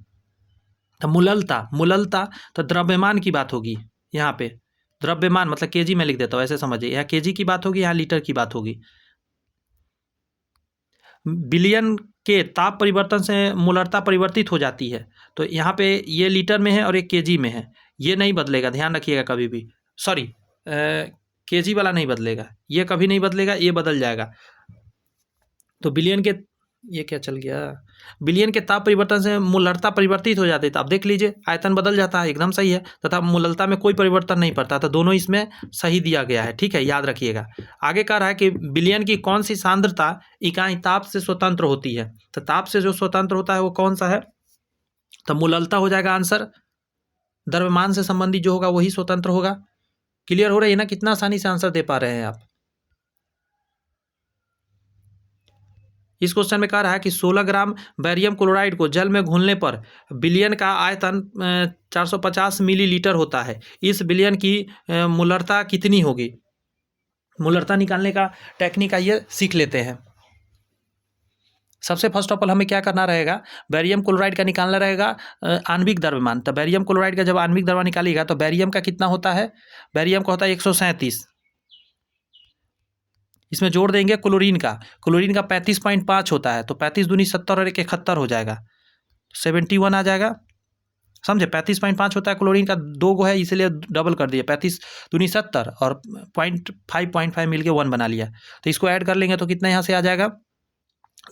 तो मूललता तो द्रव्यमान की बात होगी। यहाँ पे द्रव्यमान मतलब केजी में लिख देता हूँ, ऐसे समझिए, यहाँ केजी की बात होगी, यहाँ लीटर की बात होगी। विलयन के ताप परिवर्तन से मूलरता परिवर्तित हो जाती है। तो यहाँ पे ये लीटर में है और एक केजी में है, ये नहीं बदलेगा, ध्यान रखिएगा कभी भी। सॉरी, केजी वाला नहीं बदलेगा, ये कभी नहीं बदलेगा, ये बदल जाएगा। तो विलयन के, ये क्या चल गया, विलयन के ताप परिवर्तन से मूलरता परिवर्तित हो जाती है। तो आप देख लीजिए, आयतन बदल जाता है, एकदम सही है, तथा मूललता में कोई परिवर्तन नहीं पड़ता। तो दोनों इसमें सही दिया गया है, ठीक है, याद रखिएगा। आगे कह रहा है कि विलयन की कौन सी सांद्रता इकाई ताप से स्वतंत्र होती है। तो ताप से जो स्वतंत्र होता है वो कौन सा है, तो मूललता हो जाएगा आंसर। द्रव्यमान से संबंधित जो होगा वही स्वतंत्र होगा। क्लियर हो रही है ना, कितना आसानी से आंसर दे पा रहे हैं आप। इस क्वेश्चन में कह रहा है कि 16 ग्राम बैरियम क्लोराइड को जल में घुलने पर विलयन का आयतन 450 मिलीलीटर होता है। इस विलयन की मूलरता कितनी होगी। मूलरता निकालने का टेक्निक आइए सीख लेते हैं। सबसे फर्स्ट ऑफ ऑल हमें क्या करना रहेगा, बैरियम क्लोराइड का निकालना रहेगा आणविक द्रव्यमान। तो बैरियम क्लोराइड का जब आणविक द्रव्यमान निकालिएगा तो बैरियम का कितना होता है, बैरियम का होता है 137। इसमें जोड़ देंगे क्लोरीन का 35.5 होता है। तो 35 दूनी 70 और 71 हो जाएगा, 71 आ जाएगा, समझे। 35.5 होता है क्लोरीन का, 2 गो है इसलिए डबल कर दिया, 35 दूनी 70 और 0.5 मिलके 1 बना लिया। तो इसको ऐड कर लेंगे तो कितना यहाँ से आ जाएगा,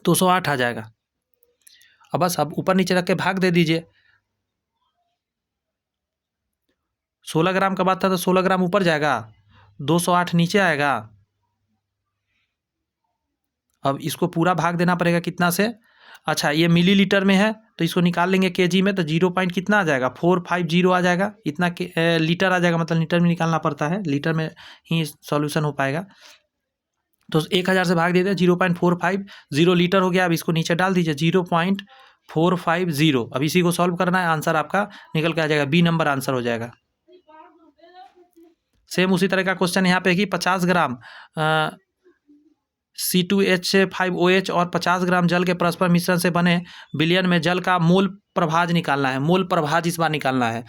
208 आ जाएगा। अब बस अब ऊपर नीचे रख के भाग दे दीजिए। 16 ग्राम का बात था तो 16 ग्राम ऊपर जाएगा, 208 नीचे आएगा। अब इसको पूरा भाग देना पड़ेगा कितना से, अच्छा ये मिलीलीटर में है तो इसको निकाल लेंगे केजी में। तो 0 पॉइंट कितना आ जाएगा, 450 आ जाएगा, इतना लीटर आ जाएगा, मतलब लीटर में निकालना पड़ता है, लीटर में ही सॉल्यूशन हो पाएगा। तो 1000 से भाग देते हैं, 0.450 लीटर हो गया। अब इसको नीचे डाल दीजिए, 0.450। अब इसी को सॉल्व करना है, आंसर आपका निकल के आ जाएगा, बी नंबर आंसर हो जाएगा। सेम उसी तरह का क्वेश्चन यहाँ पे कि 50 ग्राम C2H5OH और 50 ग्राम जल के परस्पर मिश्रण से बने विलयन में जल का मोल प्रभाज निकालना है। मोल प्रभाज इस बार निकालना है।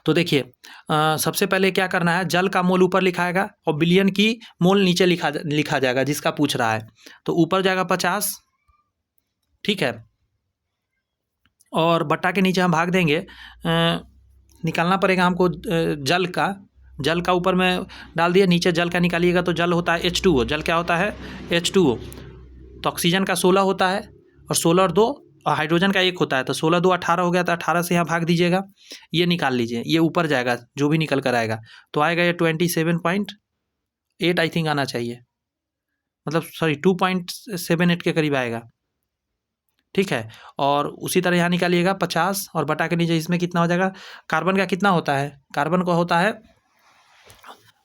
तो देखिए सबसे पहले क्या करना है, जल का मोल ऊपर लिखाएगा और विलयन की मोल नीचे लिखा जाएगा, जिसका पूछ रहा है। तो ऊपर जाएगा 50, ठीक है, और बट्टा के नीचे हम भाग देंगे। निकालना पड़ेगा हमको जल का ऊपर में डाल दिया, नीचे जल का निकालिएगा तो जल होता है H2O। जल क्या होता है, H2O। तो ऑक्सीजन का 16 होता है और 16 और 2 और हाइड्रोजन का 1 होता है। तो 16 2 18 हो गया, तो 18 से यहाँ भाग दीजिएगा, ये निकाल लीजिए, ये ऊपर जाएगा जो भी निकल कर आएगा। तो आएगा ये 27.8 आई थिंक आना चाहिए, मतलब सॉरी 2.78 के करीब आएगा, ठीक है। और उसी तरह यहाँ निकालिएगा 50 और बटा के नीचे इसमें कितना हो जाएगा। कार्बन का कितना होता है, कार्बन का होता है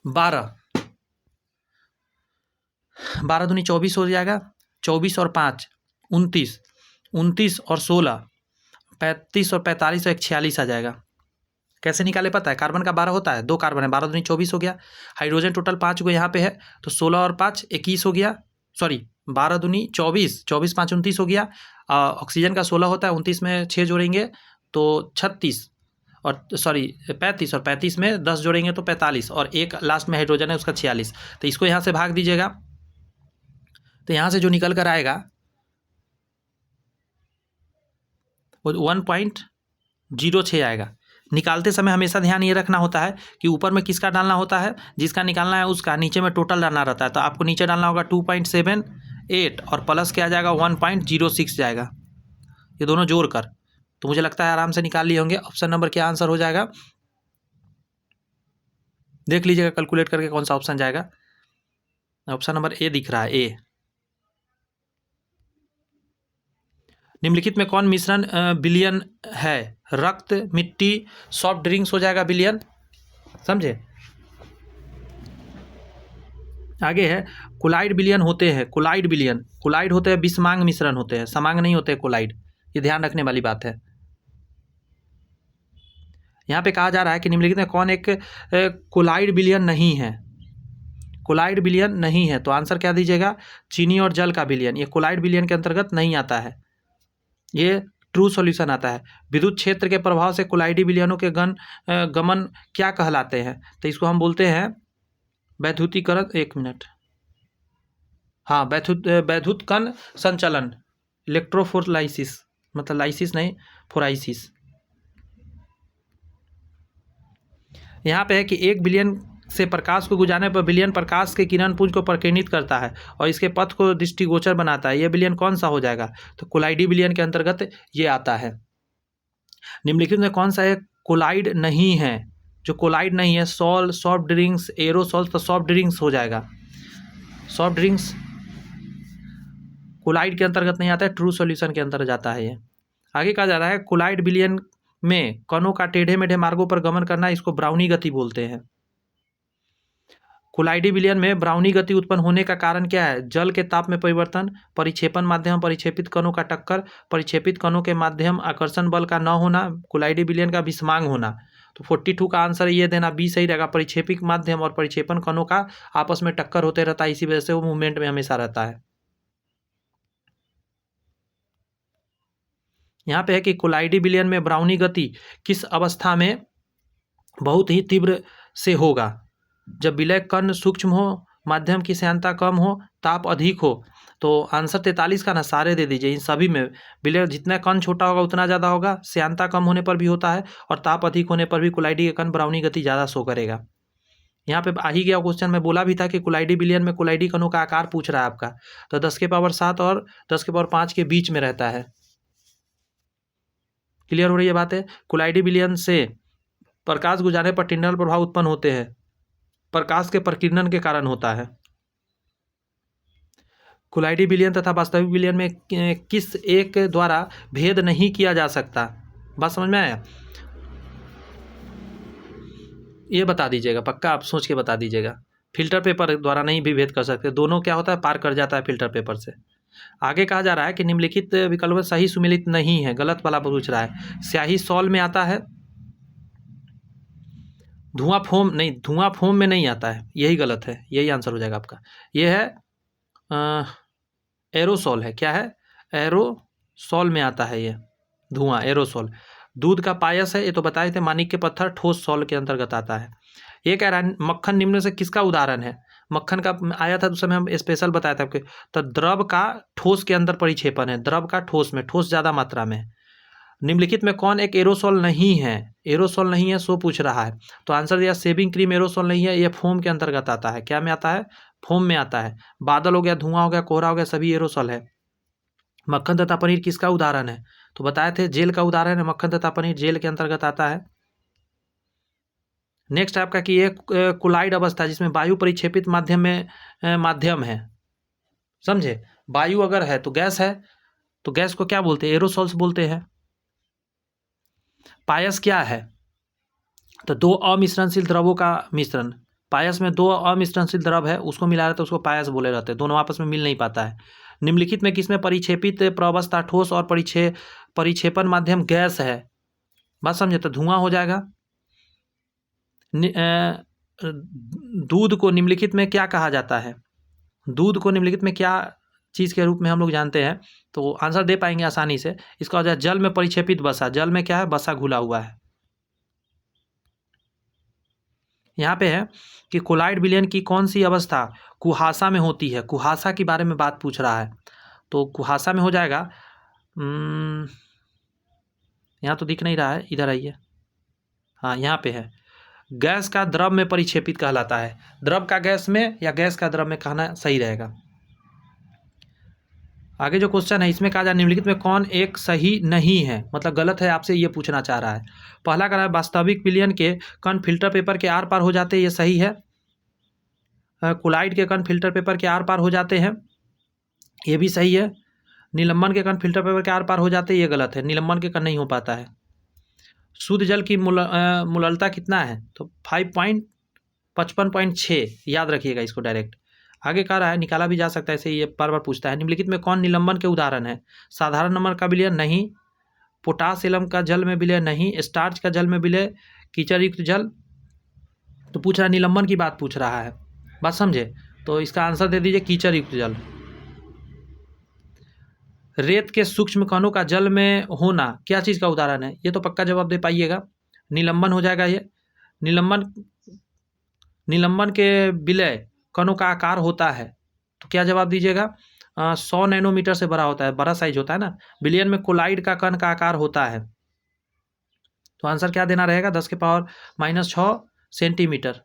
12 दूनी 24 हो जाएगा, 24 और 5 29, 29 और 16 35 और 45 और 46 आ जाएगा। कैसे निकाले पता है, कार्बन का 12 होता है, 2 कार्बन है, 12 दूनी 24 हो गया। हाइड्रोजन टोटल 5 को यहाँ पे है, तो 16 और 5 21 हो गया, सॉरी 12 दूनी 24, 24 5 29 हो गया। ऑक्सीजन का 16 होता है, 29 में 6 जोड़ेंगे तो 36 और सॉरी 35 और 35 में 10 जोड़ेंगे तो 45 और एक लास्ट में हाइड्रोजन है उसका 46। तो इसको यहाँ से भाग दीजिएगा, तो यहाँ से जो निकल कर आएगा वो 1.06 आएगा। निकालते समय हमेशा ध्यान ये रखना होता है कि ऊपर में किसका डालना होता है, जिसका निकालना है उसका, नीचे में टोटल डालना रहता है। तो आपको नीचे डालना होगा 2.78 और प्लस क्या आ जाएगा 1.06 जाएगा, ये दोनों जोड़ कर। तो मुझे लगता है आराम से निकाल लिए होंगे। ऑप्शन नंबर क्या आंसर हो जाएगा, देख लीजिएगा कैलकुलेट करके कौन सा ऑप्शन जाएगा। ऑप्शन नंबर ए दिख रहा है, ए। निम्नलिखित में कौन मिश्रण विलयन है, रक्त, मिट्टी, सॉफ्ट ड्रिंक्स हो जाएगा विलयन, समझे। आगे है कोलाइड विलयन होते हैं, कोलाइड होते हैं विषमांग मिश्रण होते हैं, समांग नहीं होते कोलाइड, ये ध्यान रखने वाली बात है। यहाँ पे कहा जा रहा है कि निम्नलिखित में कौन एक कोलाइड विलयन नहीं है, कोलाइड विलयन नहीं है। तो आंसर क्या दीजिएगा, चीनी और जल का विलयन। ये कोलाइड विलयन के अंतर्गत नहीं आता है, ये ट्रू सॉल्यूशन आता है। विद्युत क्षेत्र के प्रभाव से कोलाइडी विलयनों के गमन क्या कहलाते हैं, तो इसको हम बोलते हैं वैद्युतीकरण। एक मिनट, हाँ, वैद्युत कण संचलन, इलेक्ट्रोफोराइसिस, मतलब लाइसिस नहीं, फोराइसिस। यहाँ पे है कि 1 बिलियन से प्रकाश को गुजारने पर बिलियन प्रकाश के किरण पुंज को प्रकीर्णित करता है और इसके पथ को दृष्टिगोचर बनाता है। यह बिलियन कौन सा हो जाएगा, तो कोलाइडी बिलियन के अंतर्गत ये आता है। निम्नलिखित में कौन सा एक कोलाइड नहीं है, जो कोलाइड नहीं है, सॉफ्ट ड्रिंक्स, एरोसॉल, तो सॉफ्ट ड्रिंक्स हो जाएगा। सॉफ्ट ड्रिंक्स कोलाइड के अंतर्गत नहीं आता है, ट्रू सॉल्यूशन के अंतर्गत जाता है। ये आगे कहा जा रहा है कोलाइड विलयन में कणों का टेढ़े मेढ़े मार्गों पर गमन करना, इसको ब्राउनी गति बोलते हैं। कोलाइडी विलयन में ब्राउनी गति उत्पन्न होने का कारण क्या है, जल के ताप में परिवर्तन, परिक्षेपण माध्यम, परिक्षेपित कणों का टक्कर, परिक्षेपित कणों के माध्यम आकर्षण बल का न होना, कोलाइडी विलयन का विषमांग होना। तो 42 का आंसर ये देना बी सही रहेगा। परिक्षेपित माध्यम और परिक्षेपण कणों का आपस में टक्कर होते रहता है, इसी वजह से वो मूवमेंट में हमेशा रहता है। यहाँ पे है कि कोलाइडी विलयन में ब्राउनी गति किस अवस्था में बहुत ही तीव्र से होगा, जब विलय कण सूक्ष्म हो, माध्यम की श्यानता कम हो, ताप अधिक हो। तो आंसर 43 का ना सारे दे दीजिए। इन सभी में विलय जितना कण छोटा होगा उतना ज़्यादा होगा, श्यानता कम होने पर भी होता है और ताप अधिक होने पर भी कोलाइडी के कण ब्राउनी गति ज़्यादा शो करेगा। यहाँ पे आ ही गया क्वेश्चन, मैं बोला भी था कि कोलाइडी विलयन में कोलाइडी कणों का आकार पूछ रहा है आपका, तो 10 के पावर 7 और 10 के पावर 5 के बीच में रहता है। क्लियर हो रही है बात है। कोलाइडी विलयन से प्रकाश गुजारने पर टिंडल प्रभाव उत्पन्न होते हैं, प्रकाश के प्रकीर्णन के कारण होता है। कोलाइडी विलयन तथा वास्तविक विलयन में किस एक द्वारा भेद नहीं किया जा सकता, बात समझ में आया, ये बता दीजिएगा, पक्का आप सोच के बता दीजिएगा। फिल्टर पेपर द्वारा नहीं भी भेद कर सकते, दोनों क्या होता है, पार कर जाता है फिल्टर पेपर से। आगे कहा जा रहा है कि निम्नलिखित विकल्प सही सुमेलित नहीं है, गलत वाला पूछ रहा है। स्याही सॉल में आता है, धुआं फोम नहीं, धुआं फोम में नहीं आता है, यही गलत है, यही आंसर हो जाएगा आपका। ये है एरोसॉल है, क्या है, एरोसॉल में आता है ये धुआं, एरोसॉल। दूध का पायस है, ये तो बताए थे, मानिक के पत्थर ठोस सॉल के अंतर्गत आता है। ये कह रहा है मक्खन निम्न से किसका उदाहरण है, मक्खन का आया था तो उस समय हम स्पेशल बताया था आपके, तो द्रव का ठोस के अंदर परिक्षेपण है, द्रव का ठोस में, ठोस ज़्यादा मात्रा में। निम्नलिखित में कौन एक एरोसॉल नहीं है, एरोसॉल नहीं है सो पूछ रहा है, तो आंसर दिया शेविंग क्रीम एरोसॉल नहीं है, ये फोम के अंतर्गत आता है। क्या में आता है, फोम में आता है। बादल हो गया, धुआं हो गया, कोहरा हो गया, सभी एरोसॉल है। मक्खन तथा पनीर किसका उदाहरण है, तो बताए थे जेल का उदाहरण है, मक्खन तथा पनीर जेल के अंतर्गत आता है। नेक्स्ट आपका कि एक कोलाइड अवस्था जिसमें वायु परिक्षेपित माध्यम में माध्यम है, समझे, वायु अगर है तो गैस है, तो गैस को क्या बोलते हैं, एरोसॉल्स बोलते हैं। पायस क्या है, तो दो अमिश्रणशील द्रवों का मिश्रण, पायस में दो अमिश्रणशील द्रव है उसको मिला रहता है, उसको पायस बोले रहते हैं, दोनों आपस में मिल नहीं पाता है। निम्नलिखित में किसमें परिक्षेपित प्रवस्था ठोस और परिक्षेपण माध्यम गैस है, बात समझे, तो धुआं हो जाएगा। दूध को निम्नलिखित में क्या कहा जाता है, दूध को निम्नलिखित में क्या चीज़ के रूप में हम लोग जानते हैं, तो आंसर दे पाएंगे आसानी से। इसका वजह जल में परिक्षेपित बसा, जल में क्या है, बसा घुला हुआ है। यहाँ पे है कि कोलाइड विलयन की कौन सी अवस्था कुहासा में होती है, कुहासा के बारे में बात पूछ रहा है, तो कुहासा में हो जाएगा, यहाँ तो दिख नहीं रहा है, इधर आइए, हाँ यहाँ पे है, गैस का द्रव में परिक्षेपित कहलाता है। द्रव का गैस में या गैस का द्रव में कहना सही रहेगा। आगे जो क्वेश्चन है इसमें कहा जाए निम्नलिखित में कौन एक सही नहीं है, मतलब गलत है, आपसे ये पूछना चाह रहा है। पहला कह रहा है वास्तविक विलयन के कण फिल्टर पेपर के आर पार हो जाते हैं, ये सही है। कोलाइड के कण फिल्टर पेपर के आर पार हो जाते हैं, ये भी सही है। निलंबन के कण फिल्टर पेपर के आर पार हो जाते हैं, ये गलत है, निलंबन के कण नहीं हो पाता है। शुद्ध जल की मुललता कितना है, तो 5.55.6, याद रखिएगा इसको डायरेक्ट। आगे कह रहा है निकाला भी जा सकता है, ऐसे ये बार बार पूछता है। निम्नलिखित में कौन निलंबन के उदाहरण है, साधारण नमक का विलय नहीं, पोटास एलम का जल में विलय नहीं, स्टार्च का जल में विलय कीचड़ युक्त जल, तो पूछ रहा है निलंबन की बात पूछ रहा है, बात समझे। तो इसका आंसर दे दीजिए कीचड़ युक्त जल। रेत के सूक्ष्म कणों का जल में होना क्या चीज़ का उदाहरण है, ये तो पक्का जवाब दे पाइएगा, निलंबन हो जाएगा ये। निलंबन के विलय कणों का आकार होता है, तो क्या जवाब दीजिएगा, 100 नैनोमीटर से बड़ा होता है, बड़ा साइज होता है ना। विलयन में कोलाइड का कण का आकार होता है, तो आंसर क्या देना रहेगा, 10⁻⁻6 सेंटीमीटर।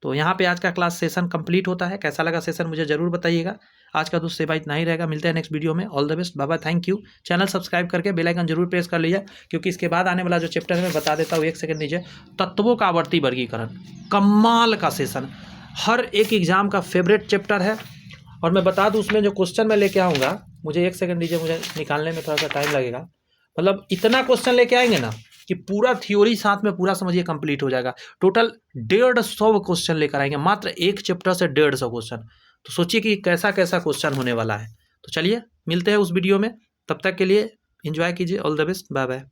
तो यहाँ पे आज का क्लास सेशन कंप्लीट होता है। कैसा लगा सेशन मुझे जरूर बताइएगा। आज का दोस्त सेवा इतना ही रहेगा, मिलते हैं नेक्स्ट वीडियो में। All the best, bye bye, thank you. Channel subscribe करके बेल आइकन जरूर प्रेस कर लीजिए, क्योंकि इसके बाद आने वाला जो चैप्टर है मैं बता देता हूँ, 1 सेकंड नीचे, तत्वों का आवर्ती वर्गीकरण। कमाल का सेशन, हर एक एग्जाम का फेवरेट चैप्टर है। और मैं बता दूँ उसमें जो क्वेश्चन मैं लेके आऊँगा, मुझे 1 सेकंड दीजिए, मुझे निकालने में थोड़ा सा टाइम लगेगा। मतलब इतना क्वेश्चन लेके आएंगे ना कि पूरा थ्योरी साथ में पूरा समझिए कंप्लीट हो जाएगा। टोटल 150 क्वेश्चन लेकर आएंगे, मात्र एक चैप्टर से 150 क्वेश्चन। तो सोचिए कि कैसा कैसा क्वेश्चन होने वाला है। तो चलिए मिलते हैं उस वीडियो में, तब तक के लिए एंजॉय कीजिए। All the best, bye bye.